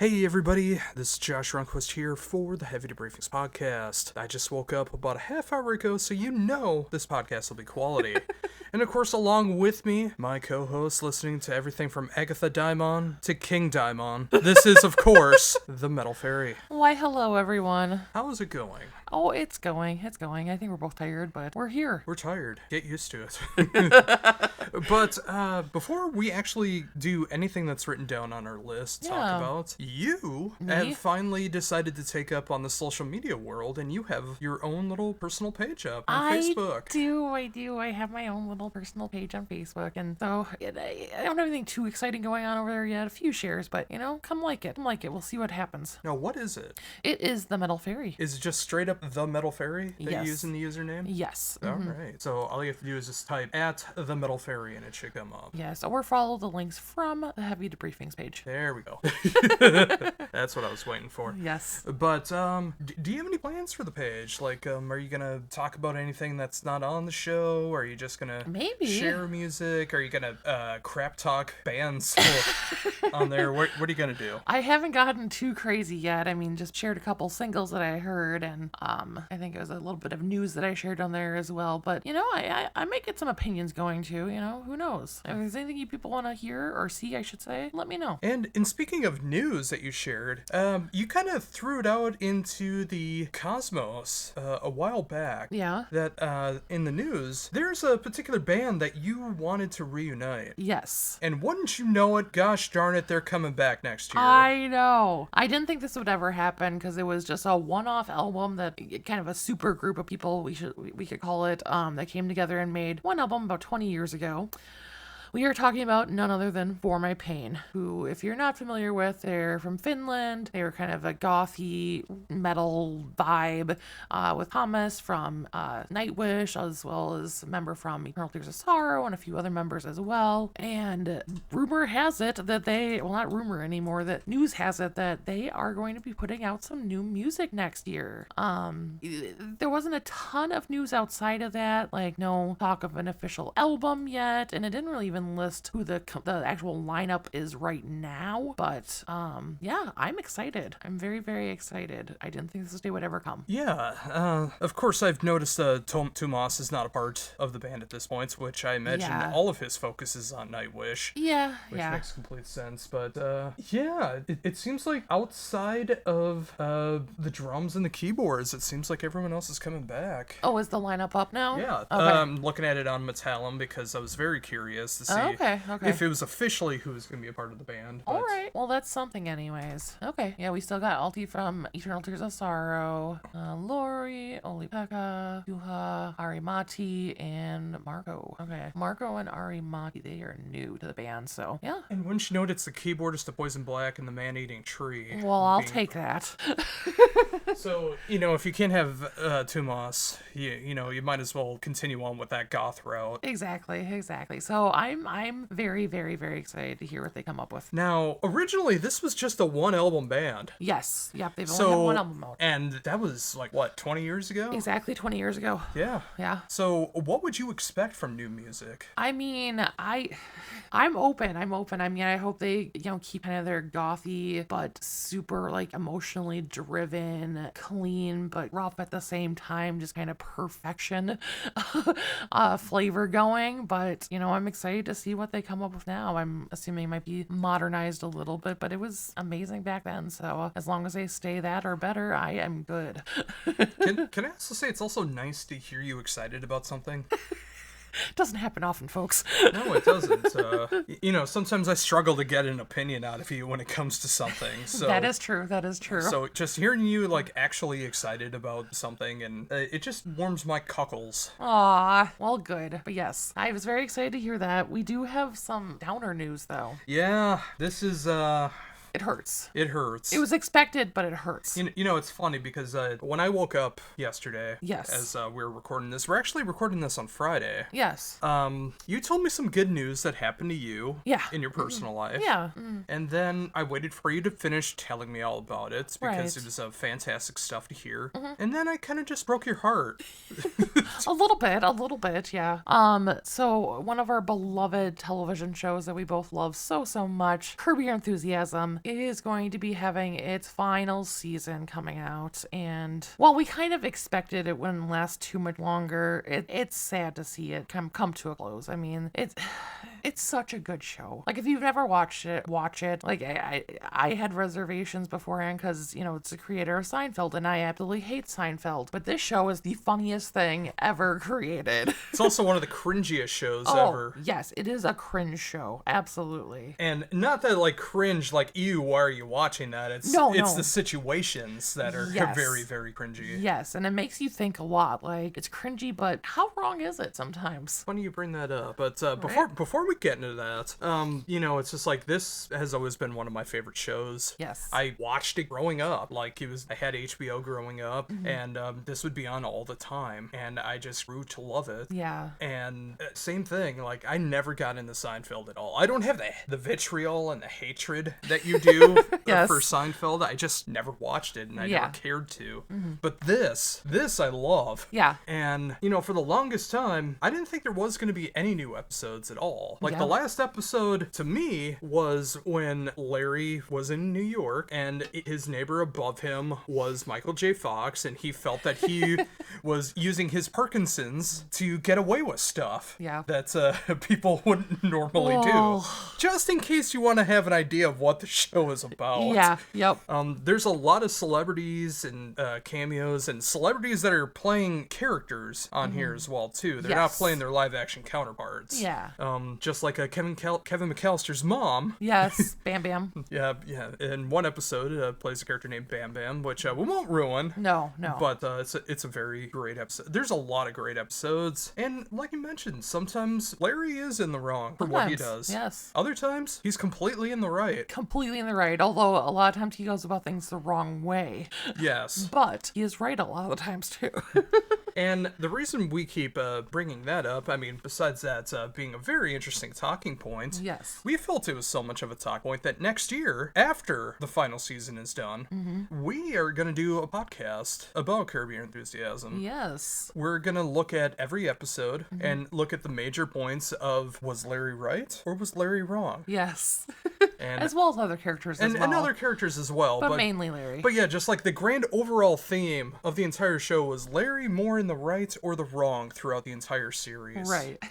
Hey everybody, this is Josh Runquist here for the Heavy Debriefings podcast. I just woke up about a half hour ago, so you know this podcast will be quality. And of course, along with me, my co-host listening to everything from Agatha Daimon to King Daimon. This is, of course, the Metal Faerie. Why, hello everyone. How is it going? Oh, it's going. I think we're both tired, but we're here. We're tired. Get used to it. But before we actually do anything that's written down on our list to talk about, you have finally decided to take up on the social media world, and you have your own little personal page up on Facebook. I do. I have my own little personal page on Facebook, and so I don't have anything too exciting going on over there yet. A few shares, but come like it. We'll see what happens. Now, what is it? It is the Metal Faerie. Is it just straight up the Metal Faerie that you use in the username? Yes. All right. So all you have to do is just type at the Metal Faerie and it should come up. Yes, or follow the links from the Heavy Debriefings page. There we go. That's what I was waiting for. Yes. But do you have any plans for the page? Like, are you gonna talk about anything that's not on the show? Are you just gonna share music? Are you gonna crap talk bands on there? What are you gonna do? I haven't gotten too crazy yet. I mean, just shared a couple singles that I heard, and I think it was a little bit of news that I shared on there as well. But I might get some opinions going too. Who knows? If there's anything you people want to hear or see, I should say, let me know. And in speaking of news that you shared, you kind of threw it out into the cosmos a while back. Yeah. That in the news, there's a particular band that you wanted to reunite. Yes. And wouldn't you know it, gosh darn it, they're coming back next year. I know. I didn't think this would ever happen because it was just a one-off album that kind of a super group of people, we could call it, that came together and made one album about 20 years ago. We are talking about none other than For My Pain, who, if you're not familiar with, they're from Finland. They were kind of a gothy metal vibe with Thomas from Nightwish, as well as a member from Eternal Tears of Sorrow and a few other members as well. And rumor has it that not rumor anymore, that news has it that they are going to be putting out some new music next year. There wasn't a ton of news outside of that, like no talk of an official album yet, and it didn't really even list who the actual lineup is right now, but yeah, I'm excited. I'm very, very excited. I didn't think this day would ever come. Yeah, of course I've noticed Tomas is not a part of the band at this point, which I imagine all of his focus is on Nightwish. Yeah, which makes complete sense, but yeah, it seems like outside of the drums and the keyboards, it seems like everyone else is coming back. Oh, is the lineup up now? Yeah, okay. Looking at it on Metallum because I was very curious to see if it was officially who was going to be a part of the band. But... All right. Well, that's something anyways. Okay. Yeah, we still got Alti from Eternal Tears of Sorrow, Lori, Oli-Pekka, Juha, Arimati, and Marco. Okay. Marco and Arimati, they are new to the band, so yeah. And wouldn't you know it's the keyboardist of Poison Black and the Man-Eating Tree. Well, I'll take that. So, if you can't have Tomas, you might as well continue on with that goth route. Exactly. So I'm very, very, very excited to hear what they come up with. Now, originally, this was just a one-album band. Yes. Yep, they've only had one album out. And that was, 20 years ago? Exactly, 20 years ago. Yeah. So, what would you expect from new music? I mean, I'm open. I mean, I hope they, keep kind of their gothy, but super, emotionally driven, clean, but rough at the same time, just kind of perfection flavor going. But, I'm excited to see what they come up with now. I'm assuming it might be modernized a little bit, but it was amazing back then. So as long as they stay that or better, I am good. Can I also say it's also nice to hear you excited about something? Doesn't happen often, folks. No, it doesn't. Sometimes I struggle to get an opinion out of you when it comes to something. So that is true. So just hearing you actually excited about something, and it just warms my cockles. Aw, well, good. But yes, I was very excited to hear that. We do have some downer news, though. Yeah, this is It hurts. It hurts. It was expected, but it hurts. It's funny because when I woke up yesterday, as we were recording this, we're actually recording this on Friday. Yes. You told me some good news that happened to you. Yeah. In your personal life. Yeah. And then I waited for you to finish telling me all about it because it was fantastic stuff to hear. And then I kind of just broke your heart. A little bit, yeah. So one of our beloved television shows that we both love so much, Curb Your Enthusiasm, it is going to be having its final season coming out. And while we kind of expected it wouldn't last too much longer, it's sad to see it come to a close. I mean, it's such a good show. Like, if you've never watched it, watch it. Like, I had reservations beforehand because, you know, it's the creator of Seinfeld, and I absolutely hate Seinfeld. But this show is the funniest thing ever created. It's also one of the cringiest shows ever. Yes, it is a cringe show. Absolutely. And not that, like, cringe, like, ew, why are you watching that? It's the situations that are very, very cringy. Yes, and it makes you think a lot. Like, it's cringy, but how wrong is it sometimes? Funny you bring that up. But before we get into that, you know, it's just like, this has always been one of my favorite shows. Yes. I watched it growing up. Like, I had HBO growing up, and this would be on all the time, and I just grew to love it. Yeah. And same thing, like, I never got into Seinfeld at all. I don't have the vitriol and the hatred that you do for Seinfeld. I just never watched it, and I never cared to. But this I love. Yeah. And, you know, for the longest time, I didn't think there was going to be any new episodes at all. Like, the last episode, to me, was when Larry was in New York, and his neighbor above him was Michael J. Fox, and he felt that he was using his Parkinson's to get away with stuff that people wouldn't normally do. Just in case you want to have an idea of what the show is about. Yeah, yep. There's a lot of celebrities and cameos, and celebrities that are playing characters on here as well, too. They're not playing their live-action counterparts. Yeah. Just like Kevin McAllister's mom. Yes, Bam Bam. Yeah. In one episode, plays a character named Bam Bam, which we won't ruin. No. But it's a very great episode. There's a lot of great episodes, and like you mentioned, sometimes Larry is in the wrong for what he does. Yes. Other times, he's completely in the right. Completely in the right, although a lot of times he goes about things the wrong way. Yes. But he is right a lot of the times, too. And the reason we keep bringing that up, I mean, besides that being a very interesting talking point, we felt it was so much of a talk point that next year, after the final season is done, we are going to do a podcast about Curb Your Enthusiasm. Yes. We're going to look at every episode and look at the major points of, was Larry right or was Larry wrong? Yes. And, as well as other characters as well. And other characters as well. But mainly Larry. But yeah, just like the grand overall theme of the entire show was Larry more in the right or the wrong throughout the entire series. Right.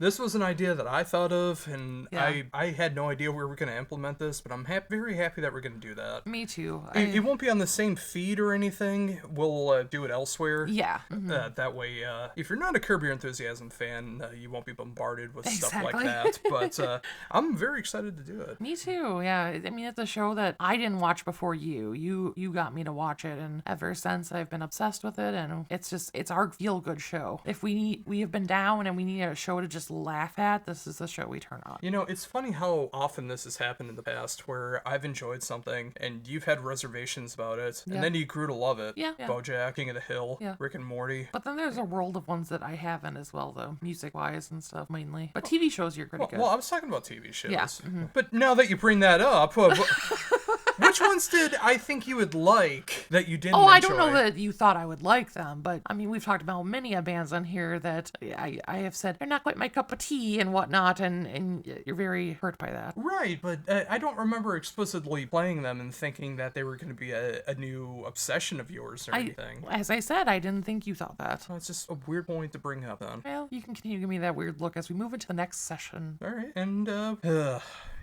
This was an idea that I thought of, and I had no idea where we're going to implement this, but I'm very happy that we're going to do that. Me too. It won't be on the same feed or anything. We'll do it elsewhere. Yeah. That way, if you're not a Curb Your Enthusiasm fan, you won't be bombarded with stuff like that. But I'm very excited to do it. Me too. Yeah. I mean, it's a show that I didn't watch before you. You got me to watch it, and ever since I've been obsessed with it, and it's our feel-good show. If we have been down and we need a show to just laugh at, this is the show we turn on. You know, it's funny how often this has happened in the past where I've enjoyed something and you've had reservations about it, and then you grew to love it. Yeah. BoJack, King of the Hill, Rick and Morty. But then there's a world of ones that I haven't as well, though, music-wise and stuff mainly. But TV shows you're pretty good. Well, I was talking about TV shows. Yeah. But now that you bring that up, which ones did I think you would like that you didn't enjoy? I don't know that you thought I would like them, but I mean, we've talked about many bands on here that I have said they're not quite my cup of tea and whatnot, and you're very hurt by that. Right, but I don't remember explicitly playing them and thinking that they were going to be a new obsession of yours or anything. As I said, I didn't think you thought that. It's just a weird point to bring up then. Well, you can continue to give me that weird look as we move into the next session. All right, and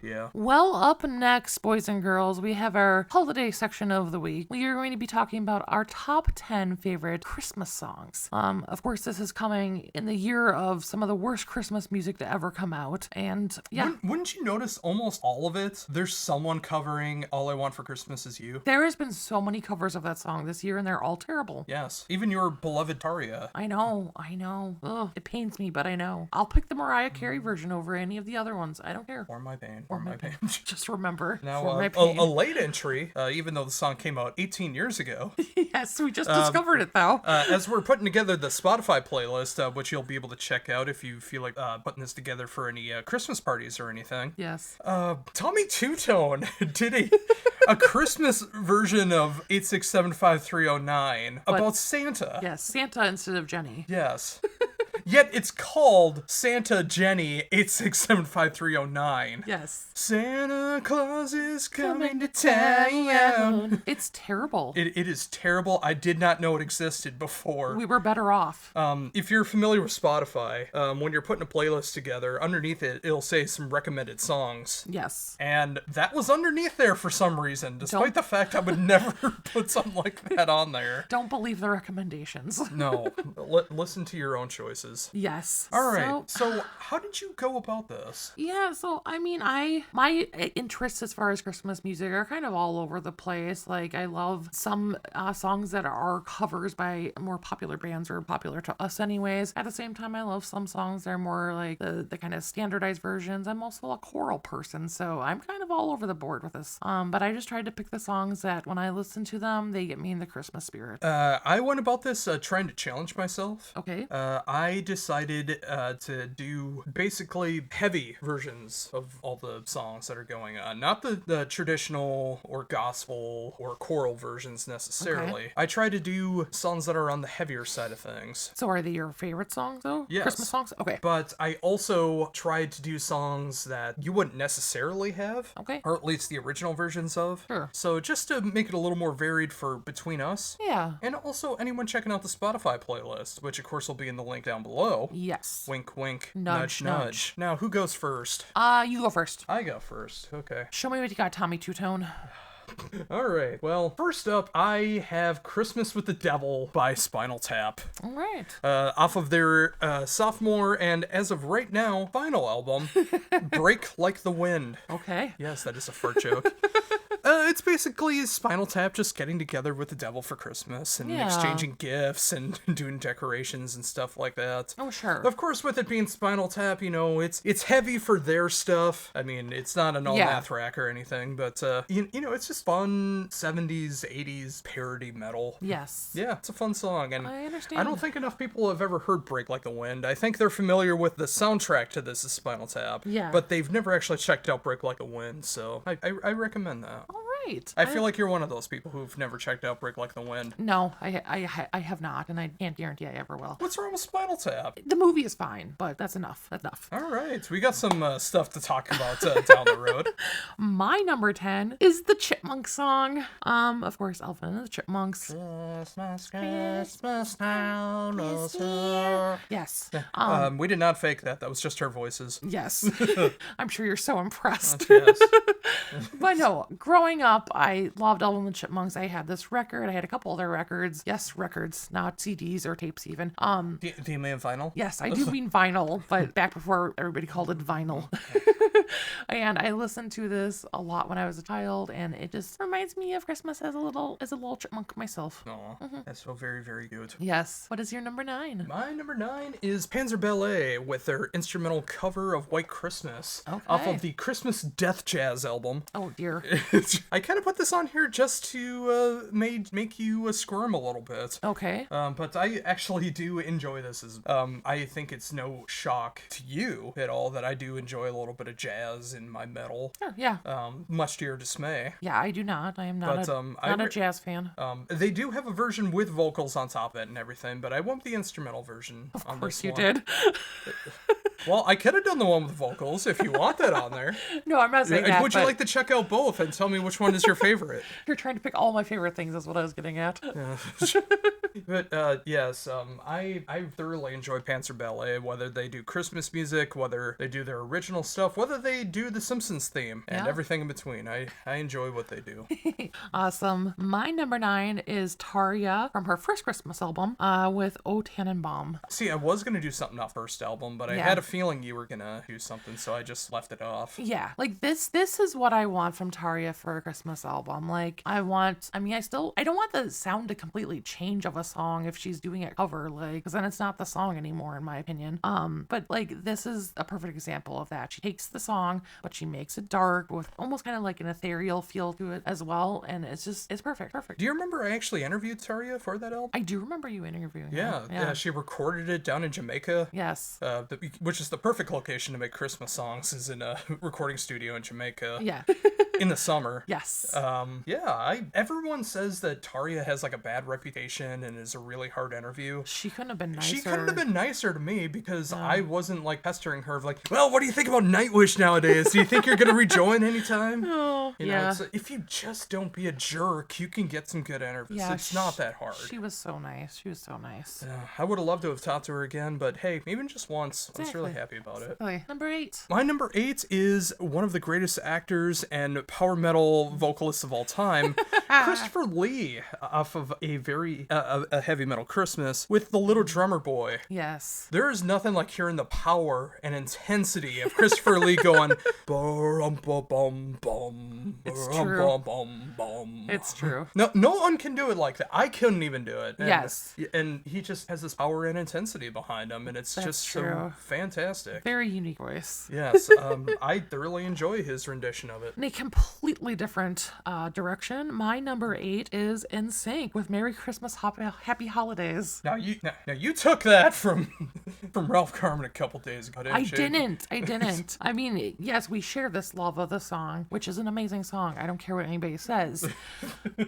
yeah. Well, up next, boys and girls, we have our holiday section of the week. We are going to be talking about our top 10 favorite Christmas songs. Of course, this is coming in the year of some of the worst Christmas music to ever come out, and yeah. Wouldn't you notice almost all of it? There's someone covering All I Want for Christmas Is You. There has been so many covers of that song this year, and they're all terrible. Yes. Even your beloved Taria. I know. Ugh, it pains me, but I know. I'll pick the Mariah Carey version over any of the other ones. I don't care. For my pain. Just remember. Now, for my pain. a late entry, even though the song came out 18 years ago. Yes, we just discovered it, though. As we're putting together the Spotify playlist, which you'll be able to check out if you feel like putting this together for any Christmas parties or anything. Yes. Tommy Two-Tone did a Christmas version of 8675309 about Santa. Yes, Santa instead of Jenny. Yes. Yet it's called Santa Jenny 8675309. Yes. Santa Claus is coming to town. It's terrible. It is terrible. I did not know it existed before. We were better off. If you're familiar with Spotify, when you're putting a playlist together, underneath it, it'll say some recommended songs. Yes. And that was underneath there for some reason, despite the fact I would never put something like that on there. Don't believe the recommendations. No. Listen to your own choices. Yes. All right. So how did you go about this? Yeah, so I mean, my interests as far as Christmas music are kind of all over the place. Like, I love some songs that are covers by more popular bands or popular to us anyways. At the same time, I love some songs that are more like the kind of standardized versions. I'm also a choral person, so I'm kind of all over the board with this. But I just tried to pick the songs that when I listen to them, they get me in the Christmas spirit. I went about this trying to challenge myself. Okay. I decided to do basically heavy versions of all the songs that are going on. Not the traditional or gospel or choral versions necessarily. Okay. I try to do songs that are on the heavier side of things. So are they your favorite songs, though? Yes. Christmas songs? Okay. But I also tried to do songs that you wouldn't necessarily have. Okay. Or at least the original versions of. Sure. So just to make it a little more varied for between us. Yeah. And also anyone checking out the Spotify playlist, which of course will be in the link down below. Yes. Wink, wink, Nudge, nudge. Now, who goes first? You go first. I go first. Okay. Show me what you got, Tommy Two-Tone. All right. Well, first up, I have Christmas with the Devil by Spinal Tap. All right. Off of their sophomore and, as of right now, final album, Break Like the Wind. Okay. Yes, that is a fart joke. It's basically Spinal Tap just getting together with the devil for Christmas and exchanging gifts and doing decorations and stuff like that. Oh, sure. Of course, with it being Spinal Tap, you know, it's heavy for their stuff. I mean, it's not an all-math rack or anything, but, you know, it's just fun 70s, 80s parody metal. Yes. Yeah, it's a fun song, and I understand. I don't think enough people have ever heard Break Like the Wind. I think they're familiar with the soundtrack to this is Spinal Tap, but they've never actually checked out Break Like the Wind, so I recommend that. All right. I feel like you're one of those people who've never checked out Break Like the Wind. No, I have not, and I can't guarantee I ever will. What's wrong with Spinal Tap? The movie is fine, but that's enough. All right, we got some stuff to talk about down the road. My number 10 is the Chipmunk song. Of course, Alvin and the Chipmunks. Christmas time is here. Yes. We did not fake that. That was just her voices. Yes. I'm sure you're so impressed. Yes. But no, growing up, I loved Alvin and the Chipmunks. I had this record. I had a couple other records. Yes, records, not CDs or tapes even. Do you mean vinyl? Yes, I do mean vinyl, but back before everybody called it vinyl. And I listened to this a lot when I was a child, and it just reminds me of Christmas as a little chipmunk myself. Aw, that's so very, very good. Yes. What is your number 9? My number 9 is Panzer Ballet with their instrumental cover of White Christmas off of the Christmas Death Jazz album. Oh dear. I kind of put this on here just to make you squirm a little bit. Okay. But I actually do enjoy this. I think it's no shock to you at all that I do enjoy a little bit of jazz in my metal. Sure, yeah. Much to your dismay. Yeah, I do not. I am not a jazz fan. They do have a version with vocals on top of it and everything, but I want the instrumental version on this one. Of course you did. Well, I could have done the one with vocals if you want that on there. No, I'm not saying that. Would you like to check out both and tell me which one is your favorite? You're trying to pick all my favorite things is what I was getting at. Yeah. But yes, I thoroughly enjoy Panzer Ballet, whether they do Christmas music, whether they do their original stuff, whether they do the Simpsons theme, and everything in between. I enjoy what they do. Awesome. My number 9 is Tarja from her first Christmas album with O Tannenbaum. See, I was going to do something off first album, but I had a feeling you were going to do something, so I just left it off. Yeah, like this is what I want from Tarja for a Christmas album. Like, I don't want the sound to completely change of a song if she's doing a cover, like, because then it's not the song anymore, in my opinion. But like, this is a perfect example of that. She takes the song, but she makes it dark with almost kind of like an ethereal feel to it as well, and it's perfect. Do you remember I actually interviewed Tarja for that album? I do remember you interviewing her. Yeah, she recorded it down in Jamaica. Yes. Which is the perfect location to make Christmas songs, is in a recording studio in Jamaica. Yeah. in the summer. Yes. Everyone says that Tarja has like a bad reputation and is a really hard interview. She couldn't have been nicer. She couldn't have been nicer to me because I wasn't like pestering her of like, well, what do you think about Nightwish nowadays? Do you think you're gonna rejoin anytime? Oh, you know, if you just don't be a jerk, you can get some good interviews. Yeah, it's not that hard. She was so nice. She was so nice. I would have loved to have talked to her again, but hey, even just once, Exactly. I was really happy about it. Exactly. Number 8. My number 8 is one of the greatest actors and power metal vocalists of all time, Christopher Lee, off of a heavy metal Christmas with the Little Drummer Boy. Yes. There is nothing like hearing the power and intensity of Christopher Lee going bum bum bum. It's true. It's true. No one can do it like that. I couldn't even do it. And, yes. And he just has this power and intensity behind him, and it's just so fantastic. Very unique voice. Yes. I thoroughly enjoy his rendition of it. In a completely different direction, my number 8 is In Sync with Merry Christmas, Happy Holidays. Now you took that from Ralph Garman a couple days ago, didn't you? I didn't. I mean, yes, we share this love of the song, which is an amazing song. I don't care what anybody says.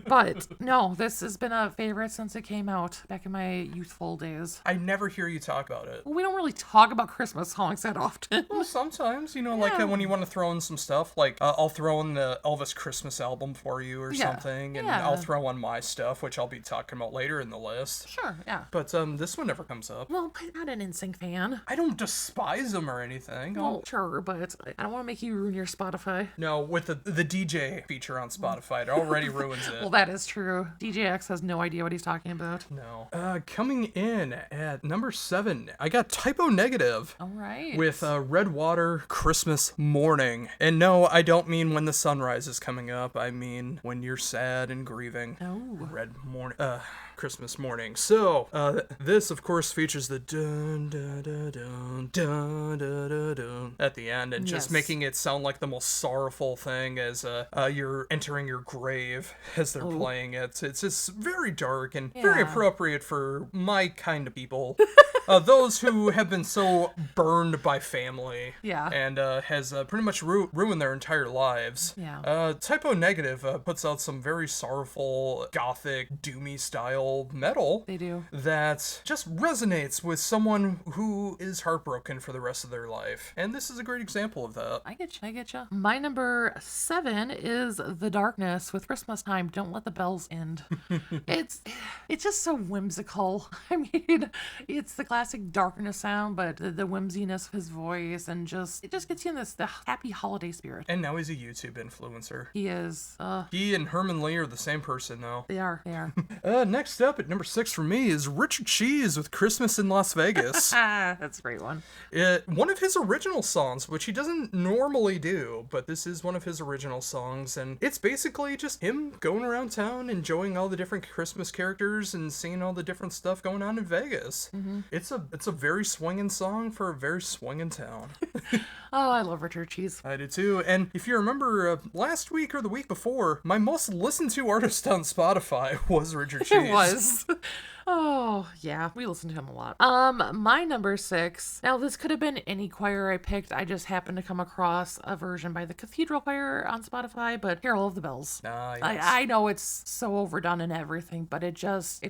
But no, this has been a favorite since it came out back in my youthful days. I never hear you talk about it. We don't really talk about Christmas songs that often. Well, sometimes, like when you want to throw in some stuff, like I'll throw in the Elvis Christmas album for you or something, and I'll throw on my stuff, which I'll be talking about later in the list. Sure, yeah. But this one never comes up. Well, I'm not an NSYNC fan. I don't despise them or anything. Well, sure, but I don't want to make you ruin your Spotify. No, with the DJ feature on Spotify, it already ruins it. Well, that is true. DJ X has no idea what he's talking about. No. Coming in at number 7, I got Typo Negative. All right. With Red Water Christmas Morning. And no, I don't mean when the sunrise is coming up. I mean when you're sad and grieving. Oh. Christmas Morning. So, this, of course, features the dun dun dun dun dun dun dun dun at the end, and just making it sound like the most sorrowful thing as you're entering your grave as they're playing it. It's just very dark and very appropriate for my kind of people. Those who have been so burned by family and has pretty much ruined their entire lives. Typo Negative puts out some very sorrowful, gothic, doomy style metal. They do. That just resonates with someone who is heartbroken for the rest of their life. And this is a great example of that. I get you. My number 7 is The Darkness with Christmas Time, Don't Let the Bells End. It's just so whimsical. I mean, it's the classic Darkness sound, but the whimsiness of his voice, and it just gets you in the happy holiday spirit. And now he's a YouTube influencer. He is. He and Herman Lee are the same person, though. They are. Next up at number 6 for me is Richard Cheese with Christmas in Las Vegas. That's a great one. One of his original songs, which he doesn't normally do, but this is one of his original songs, and it's basically just him going around town, enjoying all the different Christmas characters and seeing all the different stuff going on in Vegas. Mm-hmm. It's a very swinging song for a very swinging town. Oh, I love Richard Cheese. I do too. And if you remember, last week or the week before, my most listened to artist on Spotify was Richard Cheese. It was. Oh, yeah, we listen to him a lot. My number 6. Now, this could have been any choir I picked. I just happened to come across a version by the Cathedral Choir on Spotify, but Carol of the Bells. Yes. I know it's so overdone and everything, but it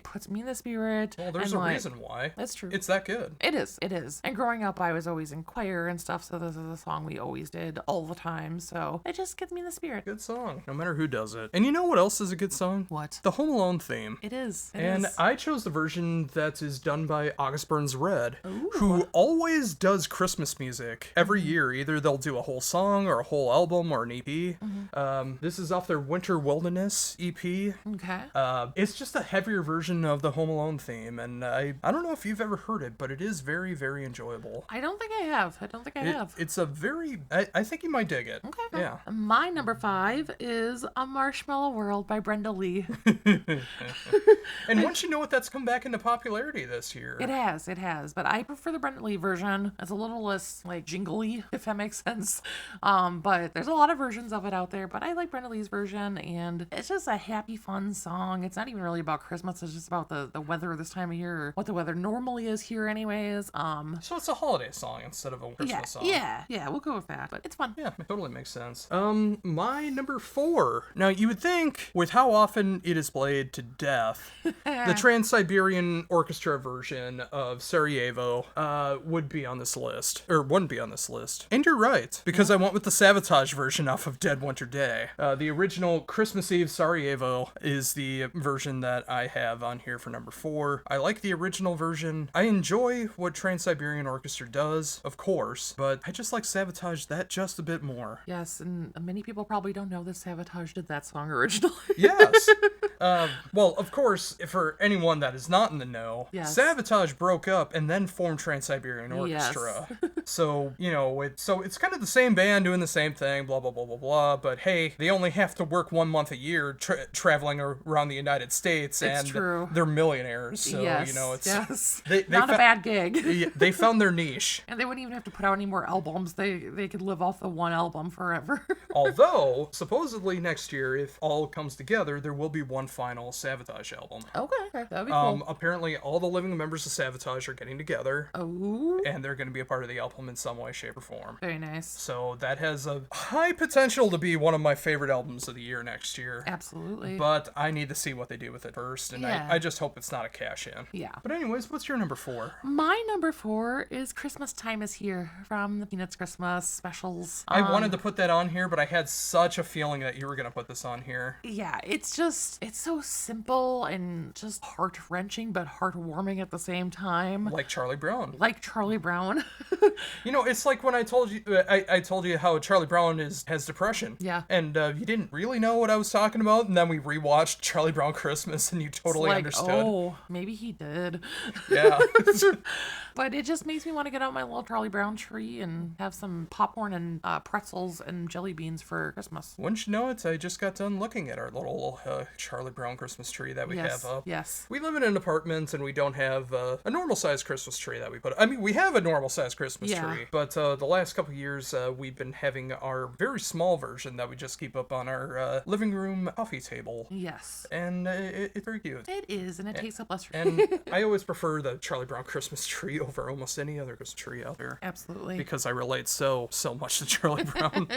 puts me in the spirit. Well, there's a reason why. That's true. It's that good. It is. And growing up, I was always in choir and stuff, so this is a song we always did all the time, so it just gets me in the spirit. Good song, no matter who does it. And you know what else is a good song? What? The Home Alone theme. It is. I chose the version that is done by August Burns Red, Ooh. who always does Christmas music every year. Either they'll do a whole song or a whole album or an EP. Mm-hmm. This is off their Winter Wilderness EP. Okay. It's just a heavier version of the Home Alone theme, and I don't know if you've ever heard it, but it is very, very enjoyable. I don't think I have. It's a very... I think you might dig it. Okay. Yeah. My number 5 is A Marshmallow World by Brenda Lee. And once you know what that's come back into popularity this year. It has, but I prefer the Brenda Lee version. It's a little less, like, jingly, if that makes sense. But there's a lot of versions of it out there, but I like Brenda Lee's version, and it's just a happy, fun song. It's not even really about Christmas, it's just about the weather this time of year, or what the weather normally is here anyways. So it's a holiday song instead of a Christmas song. Yeah, we'll go with that, but it's fun. Yeah, it totally makes sense. My number 4. Now, you would think, with how often it is played to death, the Trans-Siberian Orchestra version of Sarajevo would be on this list, or wouldn't be on this list. And you're right, because I went with the Sabotage version off of Dead Winter Day. The original Christmas Eve Sarajevo is the version that I have on here for number 4. I like the original version. I enjoy what Trans-Siberian Orchestra does, of course, but I just like Sabotage that just a bit more. Yes, and many people probably don't know that Sabotage did that song originally. Yes. Well, of course, for anyone that is not in the know, Yes. Sabotage broke up and then formed Trans-Siberian Orchestra. So, it's kind of the same band doing the same thing, blah, blah, blah, blah, blah, but hey, they only have to work 1 month a year traveling around the United States, and true. They're millionaires, so, yes. They Not a bad gig. They found their niche. And they wouldn't even have to put out any more albums. They could live off the one album forever. Although, supposedly next year, if all comes together, there will be one final Sabotage album. Okay, that'd be cool. Apparently, all the living members of Sabotage are getting together. Oh. And they're going to be a part of the album in some way, shape, or form. Very nice. So that has a high potential to be one of my favorite albums of the year next year. Absolutely. But I need to see what they do with it first, and Yeah. I just hope it's not a cash-in. Yeah. But anyways, what's your number 4? My number 4 is Christmas Time Is Here from the Peanuts Christmas specials. I wanted to put that on here, but I had such a feeling that you were going to put this on here. Yeah, it's so simple and just heart-wrenching, but heartwarming at the same time. Like Charlie Brown. Like Charlie Brown. It's like when I told you, I told you how Charlie Brown has depression. Yeah. And you didn't really know what I was talking about, and then we rewatched Charlie Brown Christmas, and you totally understood. Oh, maybe he did. Yeah. But it just makes me want to get out my little Charlie Brown tree and have some popcorn and pretzels and jelly beans for Christmas. Wouldn't you know it, I just got done looking at our little Charlie Brown Christmas tree that we have up. Yes. We live in an apartment, and we don't have a normal-sized Christmas tree that we put up. I mean, we have a normal-sized Christmas tree, but the last couple years, we've been having our very small version that we just keep up on our living room coffee table. Yes. And it's very cute. It is, and it takes up less room. And I always prefer the Charlie Brown Christmas tree over almost any other Christmas tree out there. Absolutely. Because I relate so much to Charlie Brown.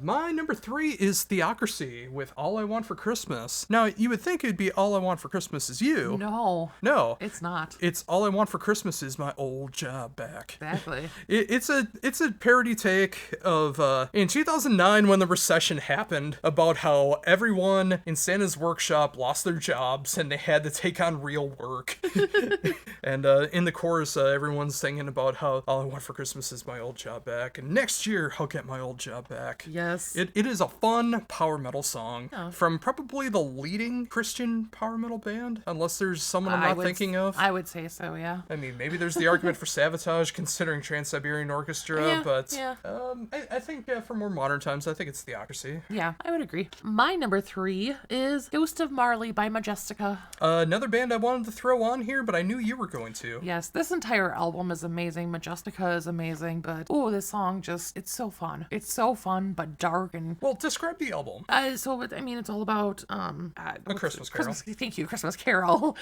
My number 3 is Theocracy with All I Want for Christmas. Now, you would think it'd be All I Want for Christmas Is You. No. It's not. It's All I Want for Christmas Is My Old Job Back. Exactly. It's a parody take of, in 2009 when the recession happened, about how everyone in Santa's workshop lost their jobs and they had to take on real work. And in the chorus, everyone's singing about how all I want for Christmas is my old job back, and next year I'll get my old job back. Yes. It is a fun power metal song from probably the leading Christian power metal band, unless there's someone I'm not thinking of. I would say so, yeah. I mean, maybe there's the argument for Sabotage considering Trans-Siberian Orchestra, but I think for more modern times, I think it's Theocracy. Yeah, I would agree. My number 3 is Ghost of Marley by Majestica. Another band I wanted to throw on here, but I knew you were going to. Yes, this entire album is amazing. Majestica is amazing, but this song it's so fun. It's so fun, but dark and... Well, describe the album. It's all about A Christmas Carol. Thank you, Christmas Carol.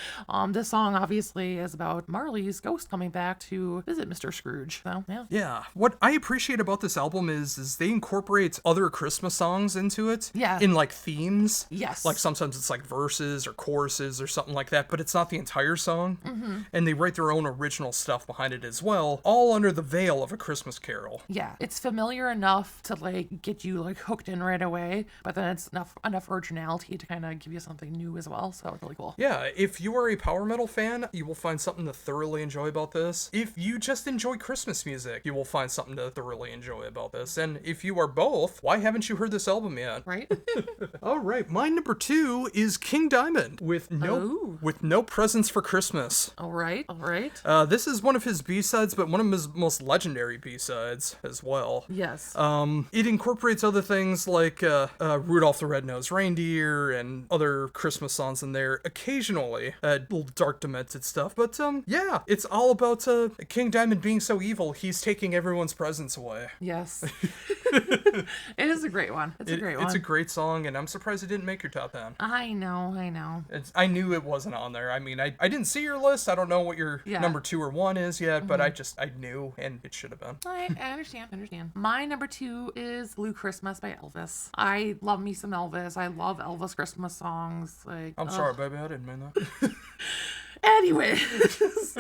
This song obviously is about Marley's ghost coming back to visit Mr. Scrooge. So yeah. Yeah. What I appreciate about this album is they incorporate other Christmas songs into it. Yeah. In like themes. Yes. Like sometimes it's like verses or choruses or something like that, but it's not the entire song. Mm-hmm. And they write their own original stuff behind it as well, all under the veil of A Christmas Carol. Yeah, it's familiar enough to like get you like hooked in right away, but then it's enough originality to kind of give you something new as well. So it's really cool. Yeah, if you are a power metal fan, you will find something to thoroughly enjoy about this. If you just enjoy Christmas music, you will find something to thoroughly enjoy about this. And if you are both, why haven't you heard this album yet? Right? All right, my number 2 is King Diamond with No Presents for Christmas. All right. This is one of his B-sides, but one of his most legendary B-sides as well. Yes. It incorporates other things like Rudolph the Red-Nosed Reindeer and other Christmas songs in there occasionally. little dark demented stuff. But yeah, it's all about King Diamond being so evil, he's taking everyone's presents away. Yes. It is a great one. It's a great one. It's a great song, and I'm surprised it didn't make your top 10. I know. I knew it wasn't on there. I mean, I didn't see your list. I don't know what your number 2 or 1 is yet, but I knew, and it should have been. I understand. My number 2 is Blue Christmas by Elvis. I love me some Elvis. I love Elvis Christmas songs. Like, I'm sorry, baby, I didn't mean that. Anyways,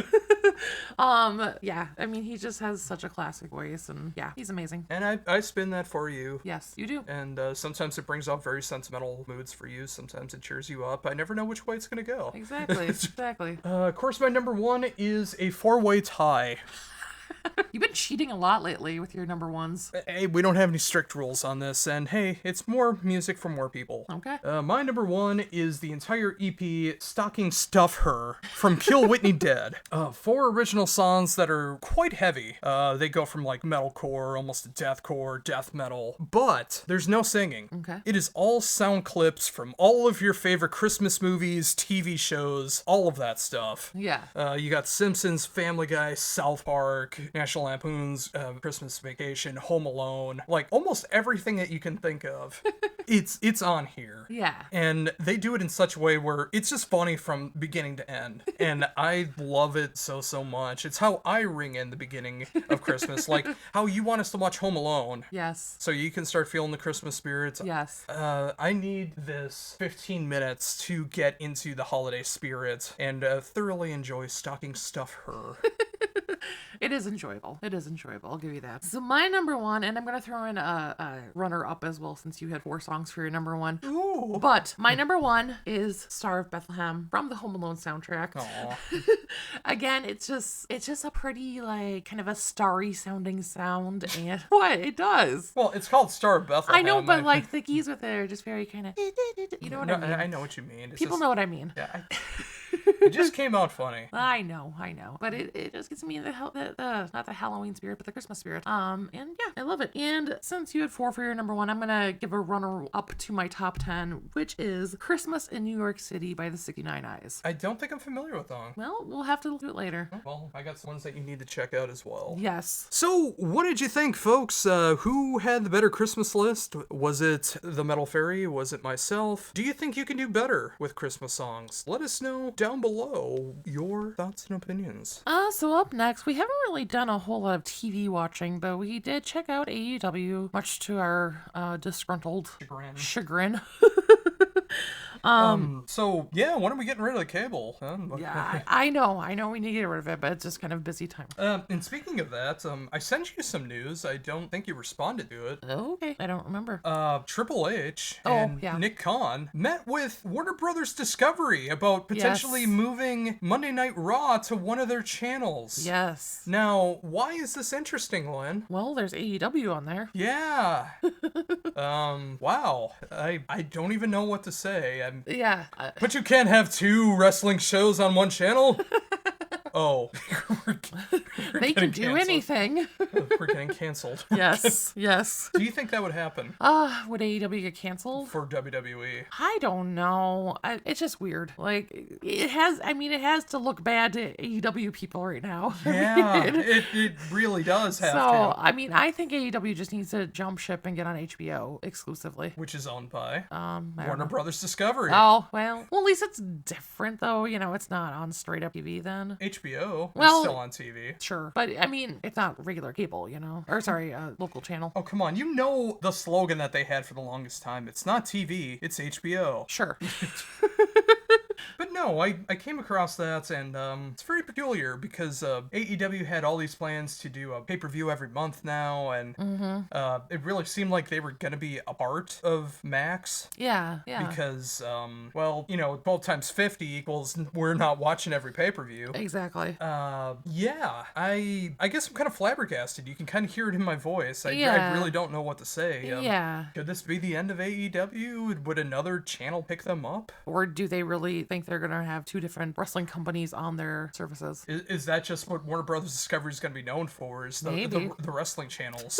yeah, I mean, he just has such a classic voice, and yeah, he's amazing. And I spin that for you. Yes, you do. And sometimes it brings out very sentimental moods for you. Sometimes it cheers you up. I never know which way it's going to go. Exactly. Of course, my number 1 is a 4-way tie. You've been cheating a lot lately with your number 1s. Hey, we don't have any strict rules on this, and hey, it's more music for more people. Okay. My number 1 is the entire EP Stocking Stuff Her from Kill Whitney Dead. 4 original songs that are quite heavy. They go from like metalcore, almost to deathcore, death metal, but there's no singing. Okay. It is all sound clips from all of your favorite Christmas movies, TV shows, all of that stuff. Yeah. You got Simpsons, Family Guy, South Park, National Lampoon's Christmas Vacation, Home Alone, like almost everything that you can think of. It's on here. Yeah. And they do it in such a way where it's just funny from beginning to end. And I love it so much. It's how I ring in the beginning of Christmas, like how you want us to watch Home Alone. Yes. So you can start feeling the Christmas spirit. Yes. I need this 15 minutes to get into the holiday spirit and thoroughly enjoy Stocking Stuff Her. It is enjoyable. I'll give you that. So my number 1, and I'm going to throw in a runner-up as well, since you had 4 songs for your number 1. Ooh. But my number 1 is Star of Bethlehem from the Home Alone soundtrack. Aw. Again, it's just a pretty, like, kind of a starry sounding sound, and what it does. Well, it's called Star of Bethlehem. I know, but like the keys with it are just very kind of, you know what I mean? I know what you mean. People know what I mean. Yeah. It just came out funny. I know. But it just gets me in the not the Halloween spirit, but the Christmas spirit. And yeah, I love it. And since you had 4 for your number 1, I'm gonna give a runner up to my top 10, which is Christmas in New York City by the 69 Eyes. I don't think I'm familiar with that. Well, we'll have to do it later. Well, I got some ones that you need to check out as well. Yes. So, what did you think, folks? Who had the better Christmas list? Was it the Metal Faerie? Was it myself? Do you think you can do better with Christmas songs? Let us know down below your thoughts and opinions. So up next, we haven't really done a whole lot of TV watching, but we did check out AEW, much to our disgruntled chagrin. So yeah, when are we getting rid of the cable? Yeah, I know we need to get rid of it, but it's just kind of busy time. And speaking of that, I sent you some news. I don't think you responded to it. Oh, okay. I don't remember. Triple H and Nick Khan met with Warner Brothers Discovery about potentially moving Monday Night Raw to one of their channels. Yes. Now, why is this interesting, Lynn? Well, there's AEW on there. Yeah. Wow. I don't even know what to say. Yeah. But you can't have 2 wrestling shows on one channel? Oh. They can do anything. We're getting canceled. Yes. Do you think that would happen? Would AEW get canceled? For WWE? I don't know. It's just weird. Like, it has to look bad to AEW people right now. Yeah, it really does have to. So, I mean, I think AEW just needs to jump ship and get on HBO exclusively. Which is owned by Warner Brothers Discovery. Oh, well, at least it's different, though. You know, it's not on straight up TV then. HBO is still on TV. Sure. But, I mean, it's not regular cable, you know? Or, sorry, local channel. Oh, come on. You know the slogan that they had for the longest time. It's not TV, it's HBO. Sure. But no, I came across that, and it's very peculiar because AEW had all these plans to do a pay-per-view every month now, and it really seemed like they were going to be a part of Max. Yeah. Because, well, you know, 12 times 50 equals we're not watching every pay-per-view. Exactly. Yeah, I guess I'm kind of flabbergasted. You can kind of hear it in my voice. I really don't know what to say. Yeah. Could this be the end of AEW? Would another channel pick them up? Or do they really think they're going to have two different wrestling companies on their services. Is that just what Warner Brothers Discovery is going to be known for? Is Maybe. the wrestling channels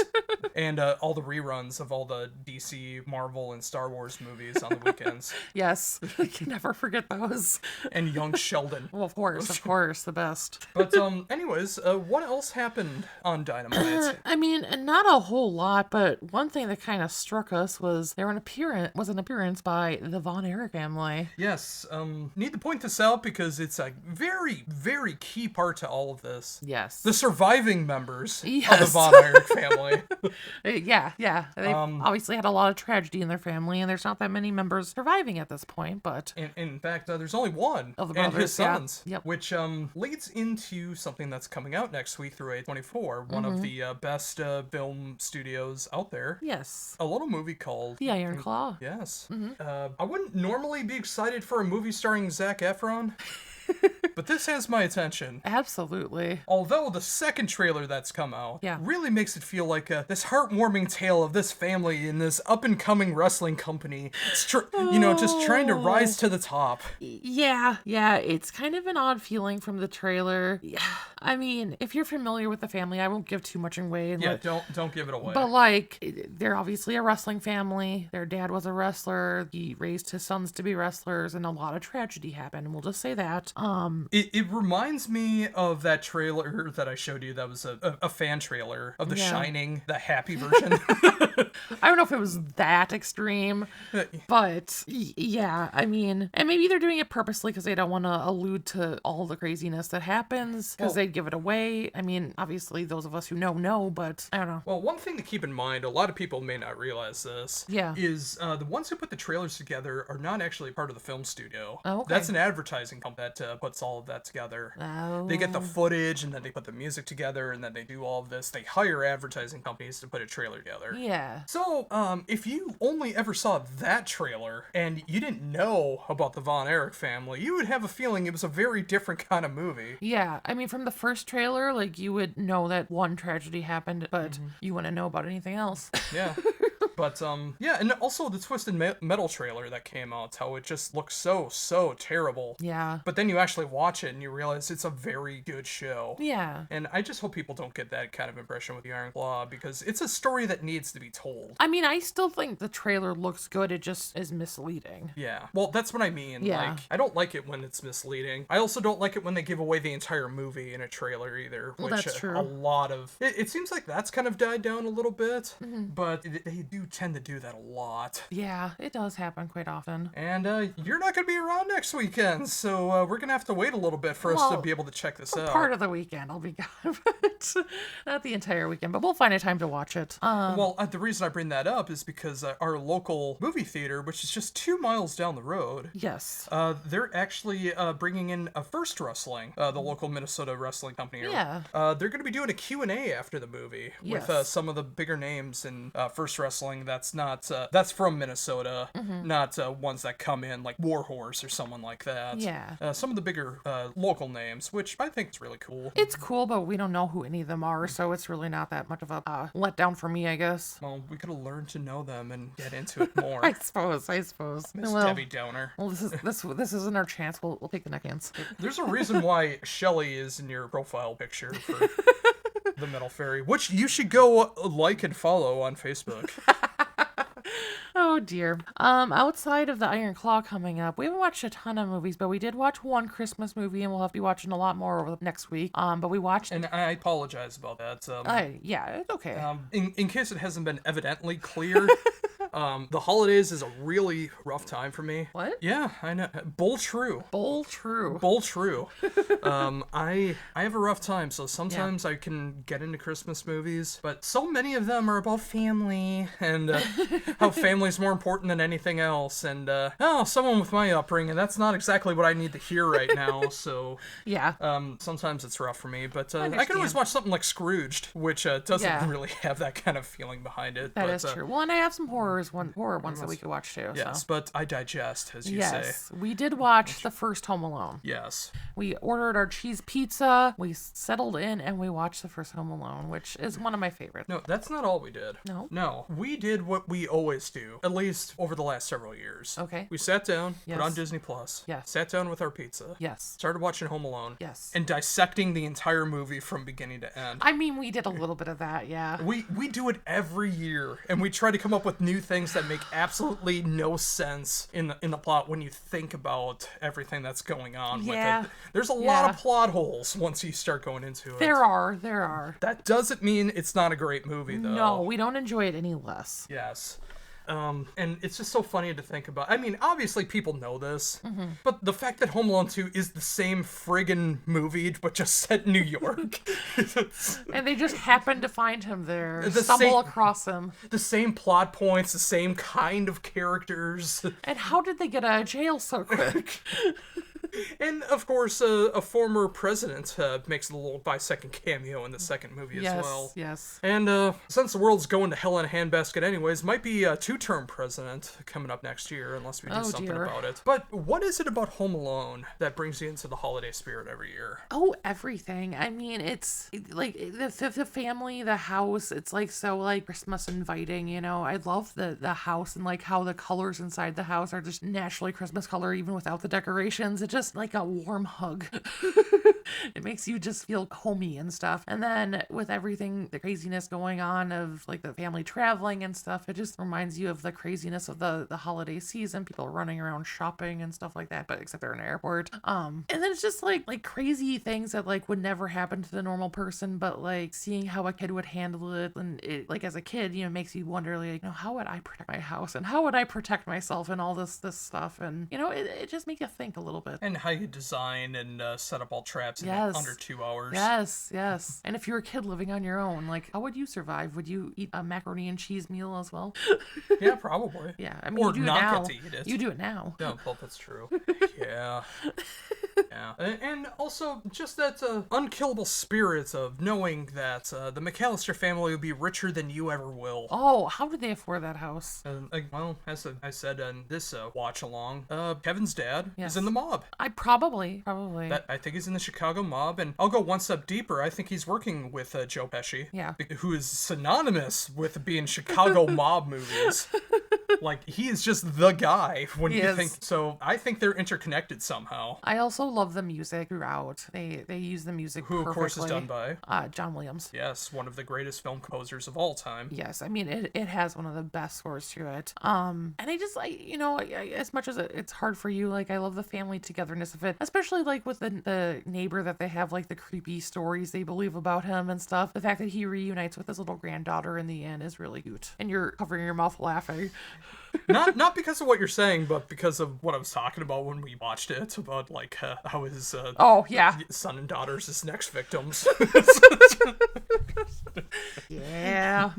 and all the reruns of all the DC, Marvel, and Star Wars movies on the weekends? Yes, I can never forget those. And Young Sheldon. Well, of course, the best. But anyways, what else happened on Dynamite? I mean, not a whole lot, but one thing that kind of struck us was an appearance by the Von Erich family. Yes, need to point this out because it's a very, very key part to all of this. Yes. The surviving members of the Yes. Von Erich family. Yeah. They obviously had a lot of tragedy in their family, and there's not that many members surviving at this point, but... In fact, there's only one of the and brothers, his sons, Yep. which leads into something that's coming out next week through A24, one of the best film studios out there. Yes. A little movie called... The Iron Claw. Yes. I wouldn't normally be excited for a movie starring Zac Efron, but this has my attention. Absolutely. Although the second trailer that's come out Yeah. really makes it feel like this heartwarming tale of this family in this up-and-coming wrestling company. It's just trying to rise to the top. Yeah, it's kind of an odd feeling from the trailer. Yeah. I mean, if you're familiar with the family, I won't give too much away. Yeah, don't give it away. But like, they're obviously a wrestling family. Their dad was a wrestler. He raised his sons to be wrestlers, and a lot of tragedy happened. We'll just say that. It reminds me of that trailer that I showed you that was a fan trailer of The Shining, the happy version. I don't know if it was that extreme, but yeah, I mean, and maybe they're doing it purposely because they don't want to allude to all the craziness that happens because they'd give it away. I mean, obviously those of us who know, but I don't know. Well, one thing to keep in mind, a lot of people may not realize this, is the ones who put the trailers together are not actually part of the film studio. Oh, okay. That's an advertising company that puts all of that together. Oh. They get the footage, and then they put the music together, and then they do all of this. They hire advertising companies to put a trailer together. Yeah. So, if you only ever saw that trailer, and you didn't know about the Von Erich family, you would have a feeling it was a very different kind of movie. Yeah, I mean, from the first trailer, like, you would know that one tragedy happened, but you wouldn't know about anything else. Yeah. But, yeah, and also the Twisted Metal trailer that came out, how it just looks so terrible. Yeah. But then you actually watch it and you realize it's a very good show. Yeah. And I just hope people don't get that kind of impression with the Iron Claw, because it's a story that needs to be told. I mean, I still think the trailer looks good, it just is misleading. Yeah. Well, that's what I mean. Yeah. Like, I don't like it when it's misleading. I also don't like it when they give away the entire movie in a trailer either. Well, which that's true. A lot of... It seems like that's kind of died down a little bit, but they do tend to do that a lot. Yeah, it does happen quite often. And you're not going to be around next weekend, so we're going to have to wait a little bit for us to be able to check this out. Part of the weekend I'll be gone, but not the entire weekend, but we'll find a time to watch it. Well, the reason I bring that up is because our local movie theater, which is just 2 miles down the road, yes, they're actually bringing in a First Wrestling, the local Minnesota wrestling company. Yeah. They're going to be doing a Q&A after the movie with Yes. some of the bigger names in First Wrestling. That's from Minnesota, not ones that come in like Warhorse or someone like that. Yeah. Some of the bigger local names, which I think is really cool. It's cool, but we don't know who any of them are, so it's really not that much of a letdown for me, I guess. Well, we could have learned to know them and get into it more. I suppose. Miss Well, Debbie Downer. Well, this isn't our chance. We'll take the next chance. There's a reason why Shelly is in your profile picture for the Metal Faerie, which you should go like and follow on Facebook. Oh dear. Outside of the Iron Claw coming up, we haven't watched a ton of movies, but we did watch one Christmas movie, and we'll have to be watching a lot more over next week. But we watched. And I apologize about that. Yeah, it's okay. In case it hasn't been evidently clear, the holidays is a really rough time for me. What? Yeah, I know. Bull true. Bull true. I have a rough time, so sometimes I can get into Christmas movies, but so many of them are about family and how family's more important than anything else. And someone with my upbringing, that's not exactly what I need to hear right now. So yeah. sometimes it's rough for me, but I understand. can always watch something like Scrooged, which doesn't really have that kind of feeling behind it. That is true. Well, and I have some horror horror ones that we could watch too. Yes, so. but I digest, as you say. Yes, we did watch the first Home Alone. Yes. We ordered our cheese pizza, we settled in, and we watched the first Home Alone, which is one of my favorites. No, that's not all we did. No? No. We did what we always do, at least over the last several years. Okay. We sat down, Yes. put on Disney Plus, Yes. sat down with our pizza, Yes. started watching Home Alone, Yes. and dissecting the entire movie from beginning to end. I mean, we did a little bit of that, yeah. We do it every year, and we try to come up with new things that make absolutely no sense in the plot when you think about everything that's going on Yeah. with it. There's a lot of plot holes once you start going into it. There are. That doesn't mean it's not a great movie, though. No, we don't enjoy it any less. Yes. And it's just so funny to think about. I mean, obviously people know this, but the fact that Home Alone 2 is the same friggin' movie, but just set in New York. And they just happened to find him there, The stumble same- across him. The same plot points, the same kind of characters. And how did they get out of jail so quick? And, of course, a former president makes a little by-second cameo in the second movie as well. Yes. And since the world's going to hell in a handbasket anyways, might be a two-term president coming up next year unless we do something dear. about it. But what is it about Home Alone that brings you into the holiday spirit every year? Oh, everything. I mean, like the family, the house. It's like so like Christmas inviting. You know, I love the house and like how the colors inside the house are just naturally Christmas color even without the decorations. It's just like a warm hug. It makes you just feel homey and stuff. And then with everything, the craziness going on of like the family traveling and stuff, it just reminds you of the craziness of the holiday season, people running around shopping and stuff like that, but except they're in an airport. And then it's just like crazy things that like would never happen to the normal person, but like seeing how a kid would handle it, and it, like as a kid, you know, makes you wonder like, you know, how would I protect my house and how would I protect myself and all this stuff, and you know, it just makes you think a little bit. And how you design and set up all traps in Yes. under 2 hours. Yes. And if you're a kid living on your own, like, how would you survive? Would you eat a macaroni and cheese meal as well? Yeah, probably. Yeah, I mean, Or you do it not now. get to eat it. You do it now. No, well, that's true. Yeah. Yeah. And also, just that unkillable spirit of knowing that the McAllister family will be richer than you ever will. Oh, how did they afford that house? Well, as I said in this watch-along, Kevin's dad Yes. is in the mob. I probably. I think he's in the Chicago mob, and I'll go one step deeper. I think he's working with Joe Pesci, Yeah. who is synonymous with being Chicago mob movies. Like, he is just the guy when He you is. think. So I think they're interconnected somehow. I also love the music throughout. They use the music Who, of perfectly. course, is done by John Williams. yes, one of the greatest film composers of all time. Yes, I mean it has one of the best scores to it. And I just you know, as much as it's hard for you, like I love the family togetherness of it, especially like with the neighbor that they have, like the creepy stories they believe about him and stuff. The fact that he reunites with his little granddaughter in the end is really cute, and you're covering your mouth laughing. Not because of what you're saying, but because of what I was talking about when we watched it, about like how his Oh yeah, son and daughter's his next victims. yeah.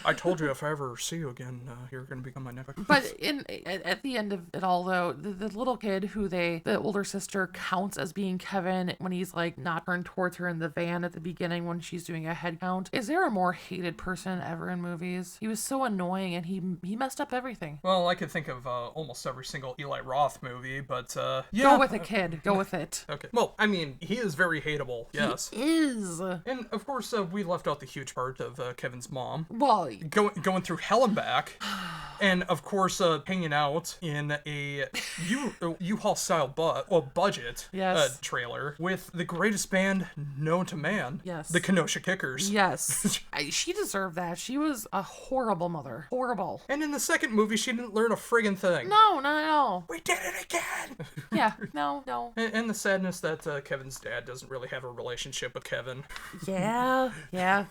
I told you if I ever see you again, you're gonna become my next. But at the end of it all, though, the little kid who the older sister counts as being Kevin when he's like not turned towards her in the van at the beginning when she's doing a head count. Is there a more hated person ever in movies? He was so annoying and he messed up everything. Well, I could think of almost every single Eli Roth movie, but yeah. Go with it, kid. Go with it. Okay. Well, I mean, he is very hateable. Yes. He is. And of course, we left out the huge part of Kevin's mom. Well, Going through hell and back, and of course hanging out in a U-Haul style budget Yes. trailer with the greatest band known to man. Yes. The Kenosha Kickers. yes. She deserved that. She was a horrible mother. Horrible. And in the second movie, she didn't learn a friggin' thing. No, not at all. We did it again. Yeah, no. And the sadness that Kevin's dad doesn't really have a relationship with Kevin. Yeah.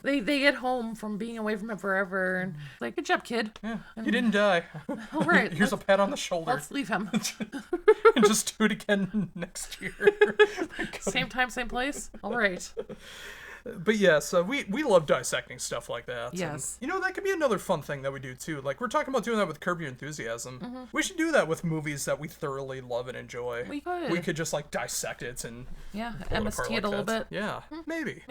They get home from being away from it forever, and it's like, good job, kid. Yeah, he didn't die. All right, Here's a pat on the shoulder. let's leave him. And just do it again next year. Same time, same place. All right. But yes, we love dissecting stuff like that. Yes. And, that could be another fun thing that we do too. Like we're talking about doing that with Curb Your Enthusiasm. We should do that with movies that we thoroughly love and enjoy. We could. We could just like dissect it and MST it a little bit. Yeah, maybe.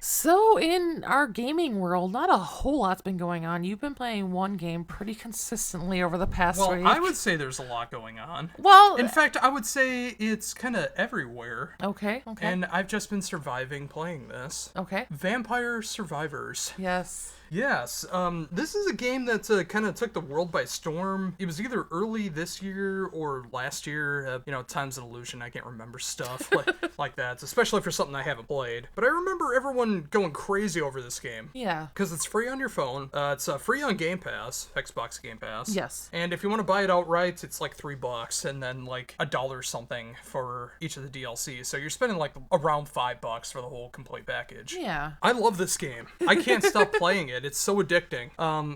So in our gaming world, not a whole lot's been going on. You've been playing one game pretty consistently over the past week. I would say there's a lot going on. Well, in fact, I would say it's kind of everywhere. Okay. And I've just been surviving playing this. Okay. Vampire Survivors. Yes. Yes, this is a game that kind of took the world by storm. It was either early this year or last year. Time's an illusion. I can't remember stuff like that, especially for something I haven't played. But I remember everyone going crazy over this game. Yeah. Because it's free on your phone. It's free on Game Pass, Xbox Game Pass. Yes. And if you want to buy it outright, it's like $3 and then like $1 something for each of the DLC. So you're spending like around $5 for the whole complete package. Yeah. I love this game. I can't stop playing it. It's so addicting.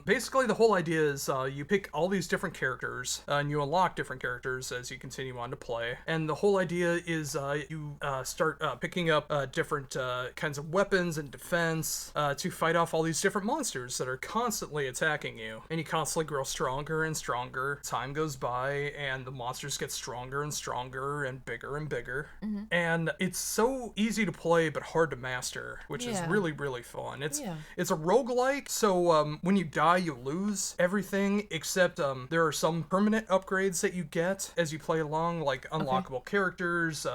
Basically, the whole idea is you pick all these different characters, and you unlock different characters as you continue on to play. And the whole idea is you start picking up different kinds of weapons and defense to fight off all these different monsters that are constantly attacking you. And you constantly grow stronger and stronger. Time goes by, and the monsters get stronger and stronger and bigger and bigger. And it's so easy to play, but hard to master, which is really, really fun. It's a roguelike. So when you die, you lose everything, except there are some permanent upgrades that you get as you play along, like unlockable characters,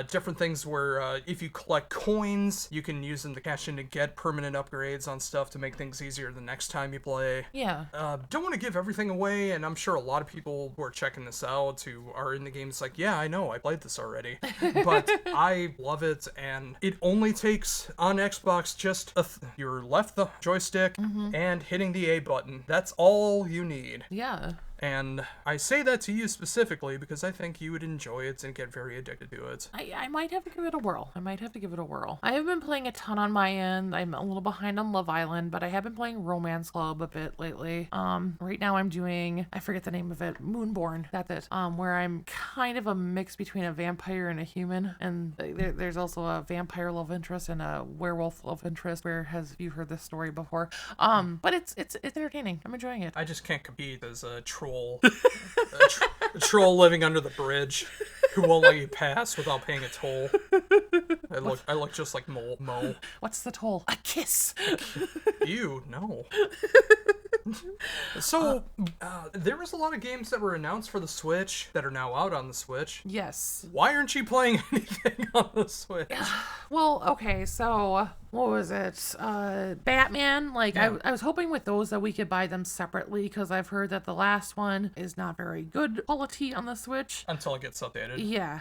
different things where if you collect coins, you can use them to cash in to get permanent upgrades on stuff to make things easier the next time you play. Yeah. Don't want to give everything away, and I'm sure a lot of people who are checking this out who are in the game, it's like, yeah, I know, I played this already. But I love it, and it only takes, on Xbox, just your left the joystick and hitting the A button. That's all you need. Yeah. And I say that to you specifically because I think you would enjoy it and get very addicted to it. I might have to give it a whirl. I have been playing a ton on my end. I'm a little behind on Love Island, but I have been playing Romance Club a bit lately. Right now I'm doing, I forget the name of it, Moonborn. That's it. Where I'm kind of a mix between a vampire and a human. And there's also a vampire love interest and a werewolf love interest. Where have you heard this story before? But it's entertaining. I'm enjoying it. I just can't compete as a troll. A troll living under the bridge who won't let you pass without paying a toll. I look just like Mo. What's the toll? A kiss. Ew, no. So, there was a lot of games that were announced for the Switch that are now out on the Switch. Yes. Why aren't you playing anything on the Switch? Well, okay, so what was it? Batman. Like, Yeah. I was hoping with those that we could buy them separately because I've heard that the last one is not very good quality on the Switch. Until it gets updated. Yeah.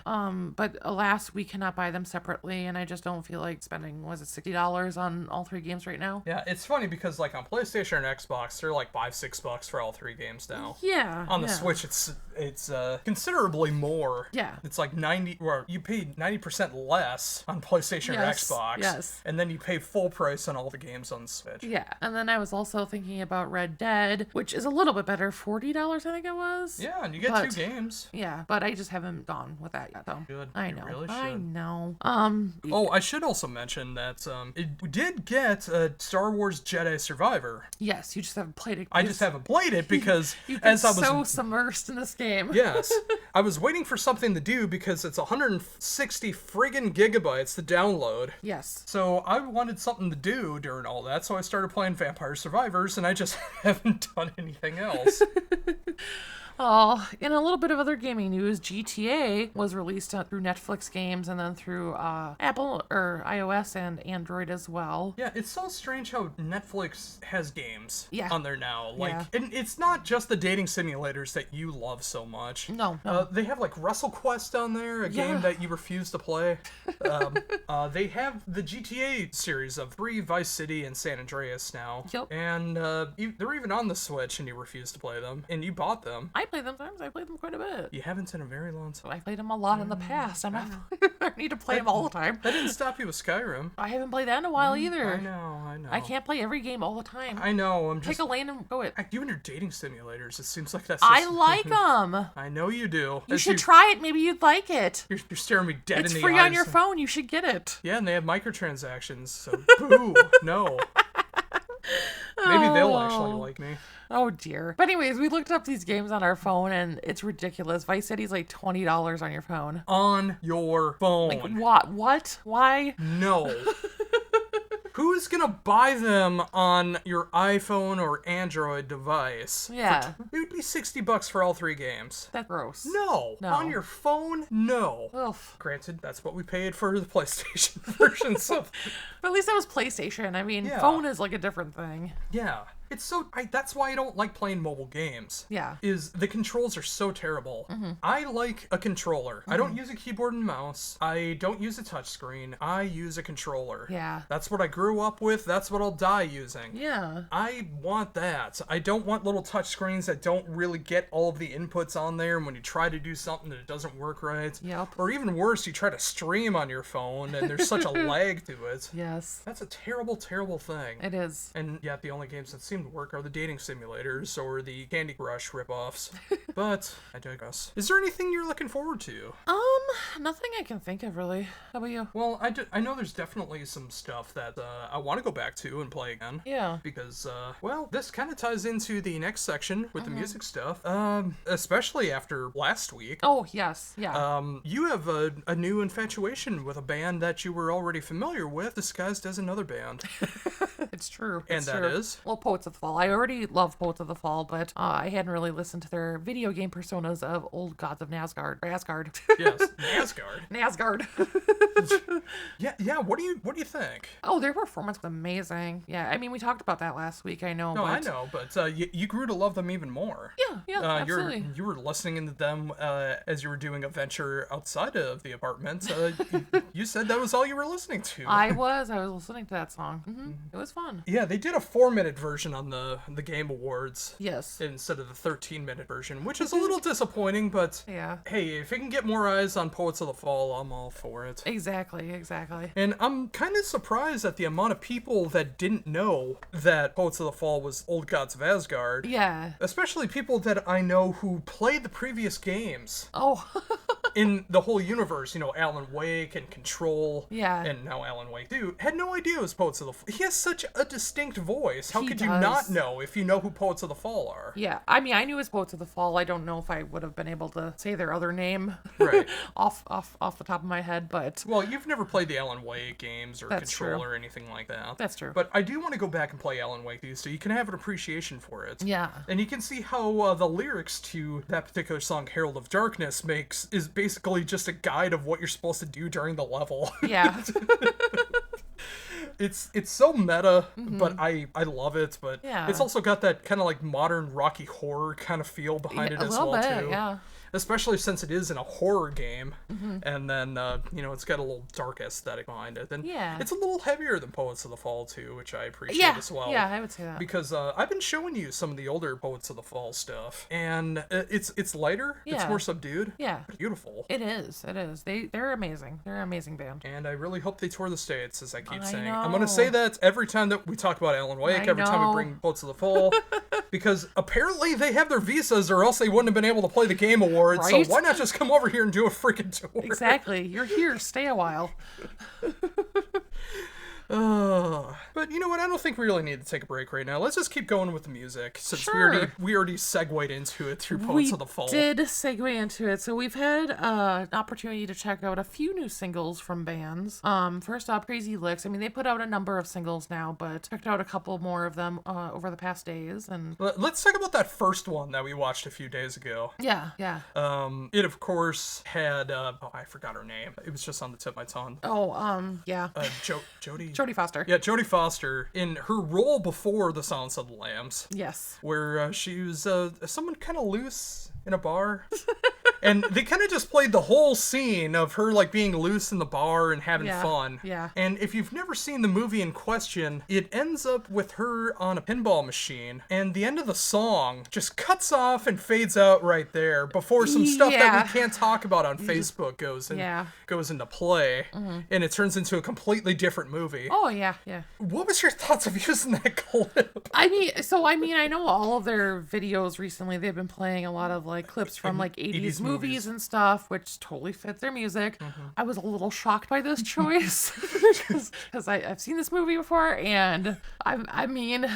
But alas, we cannot buy them separately, and I just don't feel like spending, was it $60 on all three games right now? Yeah, it's funny because like on PlayStation and Xbox, they're like $5-6 for all three games now. Yeah. On the Switch, it's considerably more. Yeah. It's like 90, or you pay 90% less on PlayStation or Xbox. Yes. And then you pay full price on all the games on the Switch. Yeah. And then I was also thinking about Red Dead, which is a little bit better, $40 I think it was. Yeah, and you get But- 2 games. Yeah, but I just haven't gone with that yet, though. Good. I You know. really I should. know. Oh, I should also mention that it did get a Star Wars Jedi Survivor. Yes, you just haven't played it. I just haven't played it because You've been as I was so submersed in this game. Yes. I was waiting for something to do because it's 160 friggin' gigabytes to download. Yes. So I wanted something to do during all that, so I started playing Vampire Survivors, and I just haven't done anything else. Oh, in a little bit of other gaming news, GTA was released through Netflix games and then through Apple or iOS and Android as well. Yeah, it's so strange how Netflix has games Yeah. on there now. Like, Yeah. and it's not just the dating simulators that you love so much. No. They have like WrestleQuest on there, a game that you refuse to play. They have the GTA series of 3 Vice City and San Andreas now. Yep. And they're even on the Switch, and you refuse to play them, and you bought them. I play them sometimes. I played them quite a bit. You haven't in a very long time. I played them a lot in the past. I'm not. I need to play them all the time. That didn't stop you with Skyrim. I haven't played that in a while either. I know. I can't play every game all the time. I know, I'm just... Pick a lane and go it. You and your dating simulators, it seems like that's I just... like them. I know you do. You should try it. Maybe you'd like it. You're staring me dead in the eyes. It's free on your phone. You should get it. Yeah, and they have microtransactions, so boo, no. Maybe they'll actually like me. Oh dear. But anyways, we looked up these games on our phone and it's ridiculous. Vice City's like $20 on your phone. On your phone. Like what? What? Why? No. Who's gonna buy them on your iPhone or Android device? Yeah. It would be $60 for all 3 games. That's gross. No. On your phone? No. Oof. Granted, that's what we paid for the PlayStation version, so... But at least that was PlayStation. I mean, Yeah. phone is like a different thing. Yeah. It's so... that's why I don't like playing mobile games. Yeah. Is the controls are so terrible. I like a controller. I don't use a keyboard and mouse. I don't use a touchscreen. I use a controller. Yeah. That's what I grew up with. That's what I'll die using. Yeah. I want that. I don't want little touch screens that don't really get all of the inputs on there, and when you try to do something that it doesn't work right. Yep. Or even worse, you try to stream on your phone and there's such a lag to it. Yes. That's a terrible, terrible thing. It is. And yet the only games that seem to work are the dating simulators or the Candy Crush ripoffs. But I digress. Is there anything you're looking forward to? Nothing I can think of really. How about you? Well, I know there's definitely some stuff that I want to go back to and play again. Yeah. Because, well, this kind of ties into the next section with the music stuff. Especially after last week. Oh, yes. Yeah. You have a new infatuation with a band that you were already familiar with, disguised as another band. It's true. And It's that true. is? Well, Poets of the Fall. I already love Poets of the Fall, but I hadn't really listened to their video game personas of old gods of Asgard. Yes, Asgard. Asgard. Yeah. What do you think? Oh, their performance was amazing. Yeah, I mean, we talked about that last week. I know. No, but... I know, but you grew to love them even more. Yeah, absolutely. You were listening to them as you were doing a venture outside of the apartment. You said that was all you were listening to. I was listening to that song. It was fun. Yeah, they did a 4-minute version on the Game Awards. Yes. Instead of the 13-minute version, which is a little disappointing, but Yeah. hey, if it can get more eyes on Poets of the Fall, I'm all for it. Exactly. And I'm kind of surprised at the amount of people that didn't know that Poets of the Fall was Old Gods of Asgard. Yeah. Especially people that I know who played the previous games. Oh. In the whole universe, you know, Alan Wake and Control, Yeah. and now Alan Wake 2, had no idea it was Poets of the Fall. He has such a distinct voice. How He could you does. not know if you know who Poets of the Fall are? Yeah, I mean, I knew it was Poets of the Fall. I don't know if I would have been able to say their other name Right. off the top of my head, but Well, you've never played the Alan Wake games or That's Control true. or anything like that. That's true. But I do want to go back and play Alan Wake 2 so you can have an appreciation for it. Yeah. And you can see how the lyrics to that particular song, Herald of Darkness, is basically just a guide of what you're supposed to do during the level. Yeah. It's so meta, but I love it. But Yeah. it's also got that kind of like modern Rocky Horror kind of feel behind it a as little well bit, too. yeah. Especially since it is in a horror game, and then it's got a little dark aesthetic behind it, and Yeah. it's a little heavier than Poets of the Fall too, which I appreciate Yeah. as well. Yeah, I would say that. Because I've been showing you some of the older Poets of the Fall stuff, and it's lighter, it's Yeah. more subdued, Yeah. but beautiful. It is. They're amazing. They're an amazing band. And I really hope they tour the States, as I keep I saying. I'm going to say know. that every time that we talk about Alan Wake, I every time we know. bring Poets of the Fall, because apparently they have their visas, or else they wouldn't have been able to play the Game Awards, Right? so why not just come over here and do a freaking tour? Exactly. You're here. Stay a while. But you know what? I don't think we really need to take a break right now. Let's just keep going with the music, since Sure. we already segued into it through Poets We of the Fall. did segue into it. So we've had an opportunity to check out a few new singles from bands. First up, Crazy Licks. I mean, they put out a number of singles now, but checked out a couple more of them over the past days. And Let's talk about that first one that we watched a few days ago. yeah. It of course had I forgot her name. It was just on the tip of my tongue. Yeah. Jodie. Jodie Foster. Yeah, Jodie Foster in her role before The Silence of the Lambs, Yes. where she was someone kind of loose in a bar. And they kind of just played the whole scene of her like being loose in the bar and having Yeah, fun. yeah. And if you've never seen the movie in question, it ends up with her on a pinball machine, and the end of the song just cuts off and fades out right there before some stuff that Yeah. we can't talk about on Facebook goes into play, and it turns into a completely different movie. Oh, yeah, yeah. What was your thoughts of using that clip? I mean, I know all of their videos recently, they've been playing a lot of like clips from like 80s movies and stuff, which totally fit their music. I was a little shocked by this choice because I've seen this movie before, and I mean,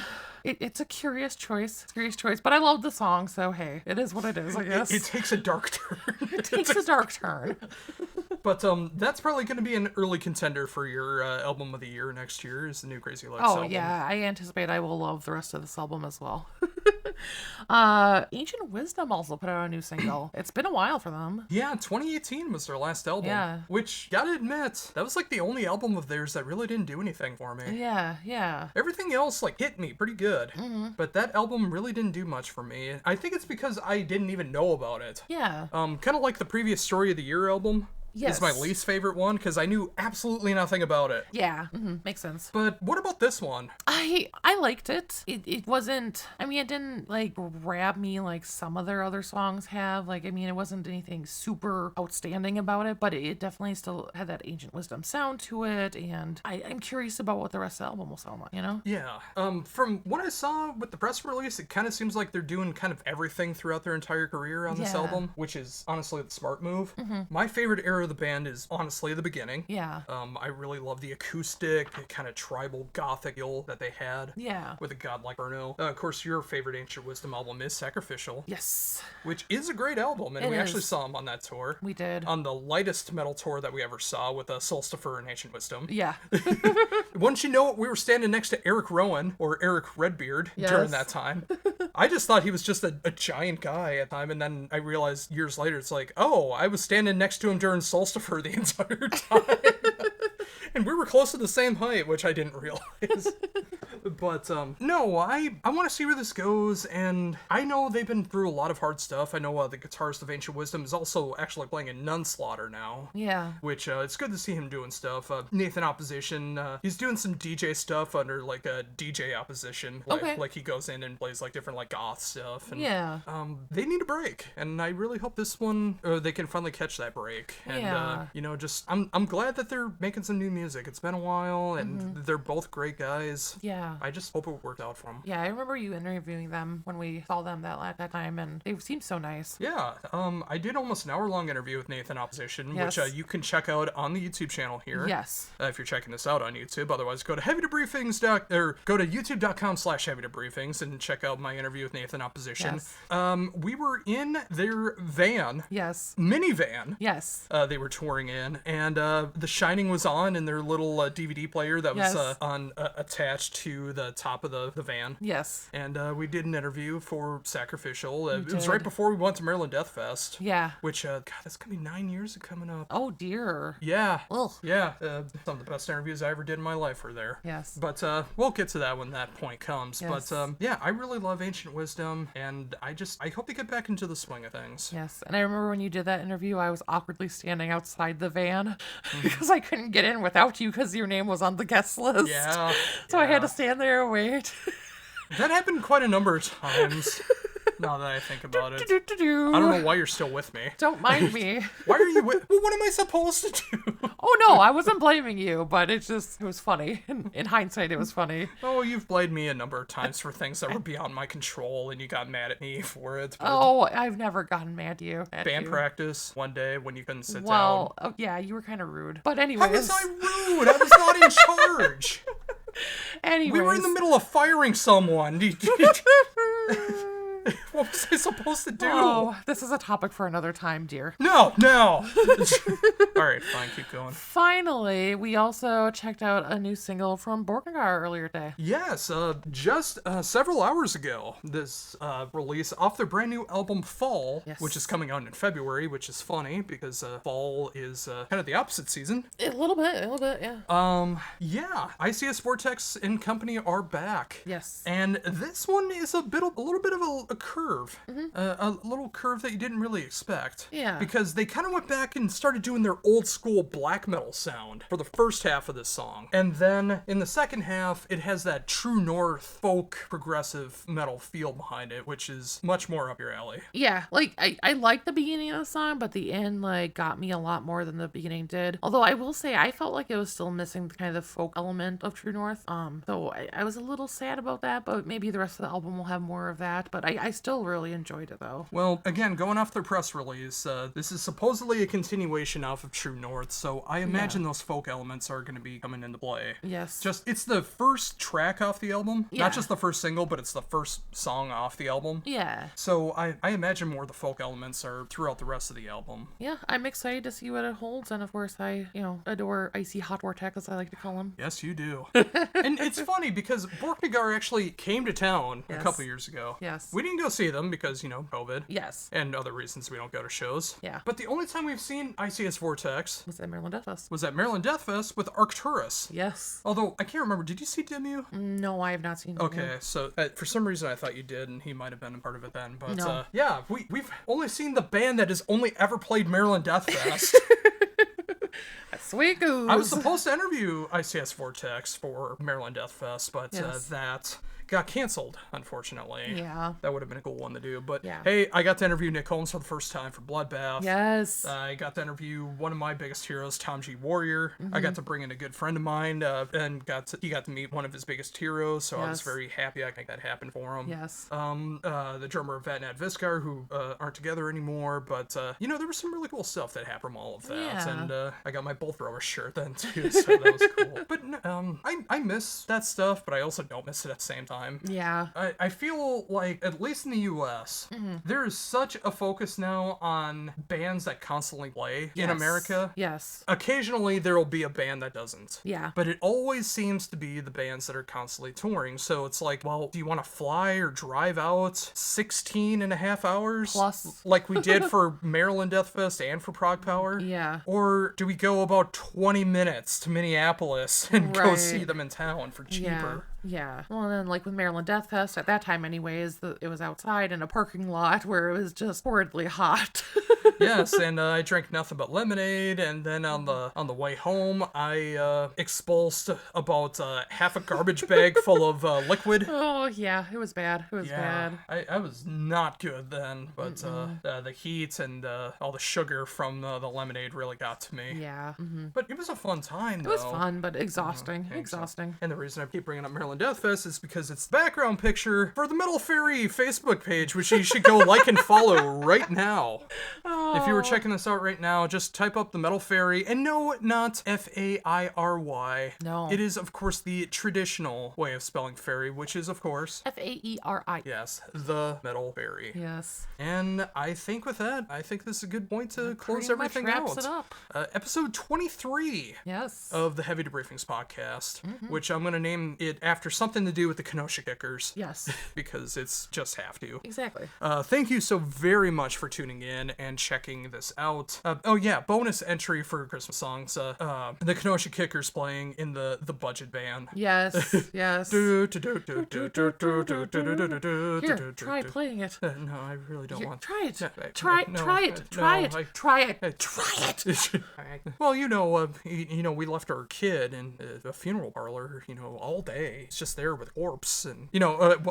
it's a curious choice, but I love the song, so hey, it is what it is, I guess. It takes a dark turn. It takes a dark turn. But that's probably going to be an early contender for your album of the year next year is the new Crazy Legs album. Yeah, I anticipate I will love the rest of this album as well. Ancient Wisdom also put out a new single. It's been a while for them. Yeah, 2018 was their last album. Yeah. Which, gotta admit, that was like the only album of theirs that really didn't do anything for me. Yeah. Everything else like hit me pretty good. But that album really didn't do much for me. I think it's because I didn't even know about it. Yeah. Kind of like the previous Story of the Year album. Yes. Is my least favorite one because I knew absolutely nothing about it. Yeah, makes sense. But what about this one? I liked it. It wasn't, I mean, it didn't like grab me like some of their other songs have. Like, I mean, it wasn't anything super outstanding about it, but it definitely still had that Ancient Wisdom sound to it, and I'm curious about what the rest of the album will sound like, you know? Yeah. From what I saw with the press release, it kind of seems like they're doing kind of everything throughout their entire career on this album, which is honestly the smart move. My favorite era of the band is honestly the beginning. Yeah. I really love the acoustic, kind of tribal gothic feel that they had. Yeah. With a god like Bruno. Of course, your favorite Ancient Wisdom album is Sacrificial. Yes. Which is a great album, and we actually saw him on that tour. We did. On the lightest metal tour that we ever saw with Solstifer and Ancient Wisdom. Yeah. Once you know it, we were standing next to Eric Rowan, or Eric Redbeard, during that time. I just thought he was just a giant guy at the time, and then I realized years later, it's like, oh, I was standing next to him during Solstifer the entire time. And we were close to the same height, which I didn't realize. But, no, I want to see where this goes, and I know they've been through a lot of hard stuff. I know the guitarist of Ancient Wisdom is also actually playing in Nunslaughter now. Yeah. Which, it's good to see him doing stuff. Nathan Opposition, he's doing some DJ stuff under, like, a DJ Opposition. Like, he goes in and plays, like, different, like, goth stuff. And, yeah. They need a break, and I really hope this one, they can finally catch that break. And, you know, just, I'm glad that they're making some new music. It's been a while, and they're both great guys. Yeah. I just hope it worked out for them. Yeah, I remember you interviewing them when we saw them that time, and they seemed so nice. Yeah, I did almost an hour-long interview with Nathan Opposition, Yes. which you can check out on the YouTube channel here. Yes. If you're checking this out on YouTube. Otherwise, go to go to youtube.com/heavydebriefings and check out my interview with Nathan Opposition. Yes. We were in their van. Yes. Minivan. Yes. They were touring in, and The Shining was on in their little DVD player that was attached to the top of the van. Yes. And we did an interview for Sacrificial. It was did. right before we went to Maryland Death Fest. Yeah. Which, God, that's gonna be 9 years coming up. Oh dear. Yeah. Ugh. Yeah. Some of the best interviews I ever did in my life were there. Yes. But we'll get to that when that point comes. Yes. But yeah, I really love Ancient Wisdom, and I hope they get back into the swing of things. Yes, and I remember when you did that interview, I was awkwardly standing outside the van because I couldn't get in without you because your name was on the guest list. Yeah. So I had to stand there and wait. That happened quite a number of times. Now that I think about it. I don't know why you're still with me. Don't mind me. Why are you with... Well, what am I supposed to do? Oh, no, I wasn't blaming you, but it was funny. In hindsight, it was funny. Oh, you've blamed me a number of times for things that were beyond my control, and you got mad at me for it. But Oh, I've never gotten mad at you. band practice one day when you couldn't sit down. Well, oh, yeah, you were kind of rude. But anyways. How was I rude? I was not in charge. Anyways. We were in the middle of firing someone. What was I supposed to do? Oh, this is a topic for another time, dear. No. All right, fine, keep going. Finally, we also checked out a new single from Borgengar earlier today. Yes, just several hours ago, this release off their brand new album Fall, which is coming out in February, which is funny because fall is kind of the opposite season. A little bit, yeah. Yeah, ICS Vortex and company are back. Yes. And this one is a little bit of a curve, a little curve that you didn't really expect. Yeah. Because they kind of went back and started doing their old school black metal sound for the first half of this song. And then in the second half, it has that true north folk progressive metal feel behind it, which is much more up your alley. Yeah, like I like the beginning of the song, but the end like got me a lot more than the beginning did. Although I will say I felt like it was still missing kind of the folk element of True North. So I was a little sad about that, but maybe the rest of the album will have more of that. But I still really enjoyed it though. Well, again, going off their press release, this is supposedly a continuation off of True North, so I imagine those folk elements are going to be coming into play. Yes. It's the first track off the album, Yeah. not just the first single, but it's the first song off the album. Yeah. So I imagine more of the folk elements are throughout the rest of the album. Yeah, I'm excited to see what it holds, and of course I, adore Icy Hot Vortex, as I like to call him. Yes, you do. And it's funny because Borknagar actually came to town a couple years ago. Yes. We didn't go see them because, COVID. Yes. And other reasons we don't go to shows. Yeah. But the only time we've seen ICS Vortex Was at Maryland Death Fest. was at Maryland Death Fest with Arcturus. Yes. Although, I can't remember, did you see Dimmu? No, I have not seen it. Okay, so for some reason I thought you did, and he might have been a part of it then. But No. yeah, we've only seen the band that has only ever played Maryland Death Fest. Sweet goose. I was supposed to interview ICS Vortex for Maryland Death Fest, but Yes. that got canceled, unfortunately. Yeah. That would have been a cool one to do. But Yeah. hey, I got to interview Nick Holmes for the first time for Bloodbath. Yes. I got to interview one of my biggest heroes, Tom G. Warrior. I got to bring in a good friend of mine, and he got to meet one of his biggest heroes, so I was Yes. very happy I could make that happen for him. Yes. The drummer of Vatnat Viskar, who aren't together anymore, but there was some really cool stuff that happened from all of that. Yeah. And I got my Bolt Thrower shirt then too, so that was cool. But I miss that stuff, but I also don't miss it at the same time. Yeah. I feel like, at least in the US, there is such a focus now on bands that constantly play in Yes. America. Yes. Occasionally, there will be a band that doesn't. Yeah. But it always seems to be the bands that are constantly touring. So it's like, well, do you want to fly or drive out 16 and a half hours? Plus. Like we did for Maryland Death Fest and for Prague Power? Yeah. Or do we go about 20 minutes to Minneapolis and go Right. see them in town for cheaper? Yeah. Well, and then like with Maryland Death Fest, at that time anyways, it was outside in a parking lot where it was just horridly hot. Yes, and I drank nothing but lemonade, and then on the way home, I expulsed about half a garbage bag full of liquid. Oh, yeah. It was bad. It was bad. I was not good then, but the heat and all the sugar from the lemonade really got to me. Yeah. Mm-hmm. But it was a fun time, though. It was fun, but exhausting. Okay, so- Exhausting. And the reason I keep bringing up Maryland Death Fest is because it's the background picture for the Metal Faerie Facebook page, which you should go like and follow right now. If you were checking this out right now, just type up the Metal Faerie, and no, not Fairy. No. It is, of course, the traditional way of spelling fairy, which is, of course, Faeri. yes, the Metal Faerie. Yes. And I think with that, this is a good point to close Pretty much everything wraps out. it up. Episode 23. Yes. Of the Heavy Debriefings podcast, which I'm going to name it after something to do with the Kenosha Kickers. Yes. Because it's just have to. Exactly. Thank you so very much for tuning in and checking this out. Bonus entry for Christmas songs. The Kenosha Kickers playing in the budget band. Yes. Yes. Here, Here, try playing it. No, I really don't Here, want try it. No, Try it. no, Try it. no, Try it. I- Try it. Try it. Well, we left our kid in a funeral parlor, all day. It's just there with a corpse, and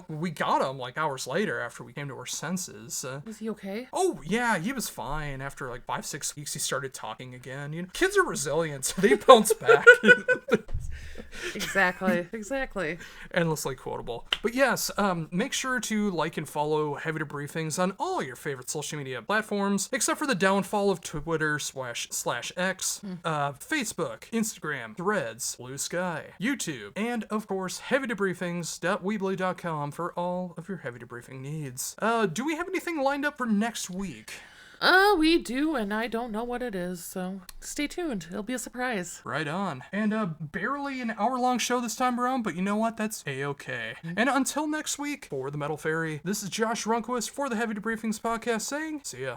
we got him like hours later after we came to our senses. Was he okay? Oh yeah, he was fine. After like 5-6 weeks, he started talking again. Kids are resilient; they bounce back. Exactly. Endlessly quotable. But yes, make sure to like and follow Heavy Debriefings on all your favorite social media platforms, except for the downfall of Twitter /X, Facebook, Instagram, Threads, Blue Sky, YouTube, and of course, heavydebriefings.weebly.com for all of your heavy debriefing needs. Do we have anything lined up for next week? We do, and I don't know what it is, so stay tuned. It'll be a surprise. Right on. And barely an hour-long show this time around, but you know what? That's A-okay. And until next week, for the Metal Faerie, this is Josh Runquist for the Heavy Debriefings podcast saying, see ya.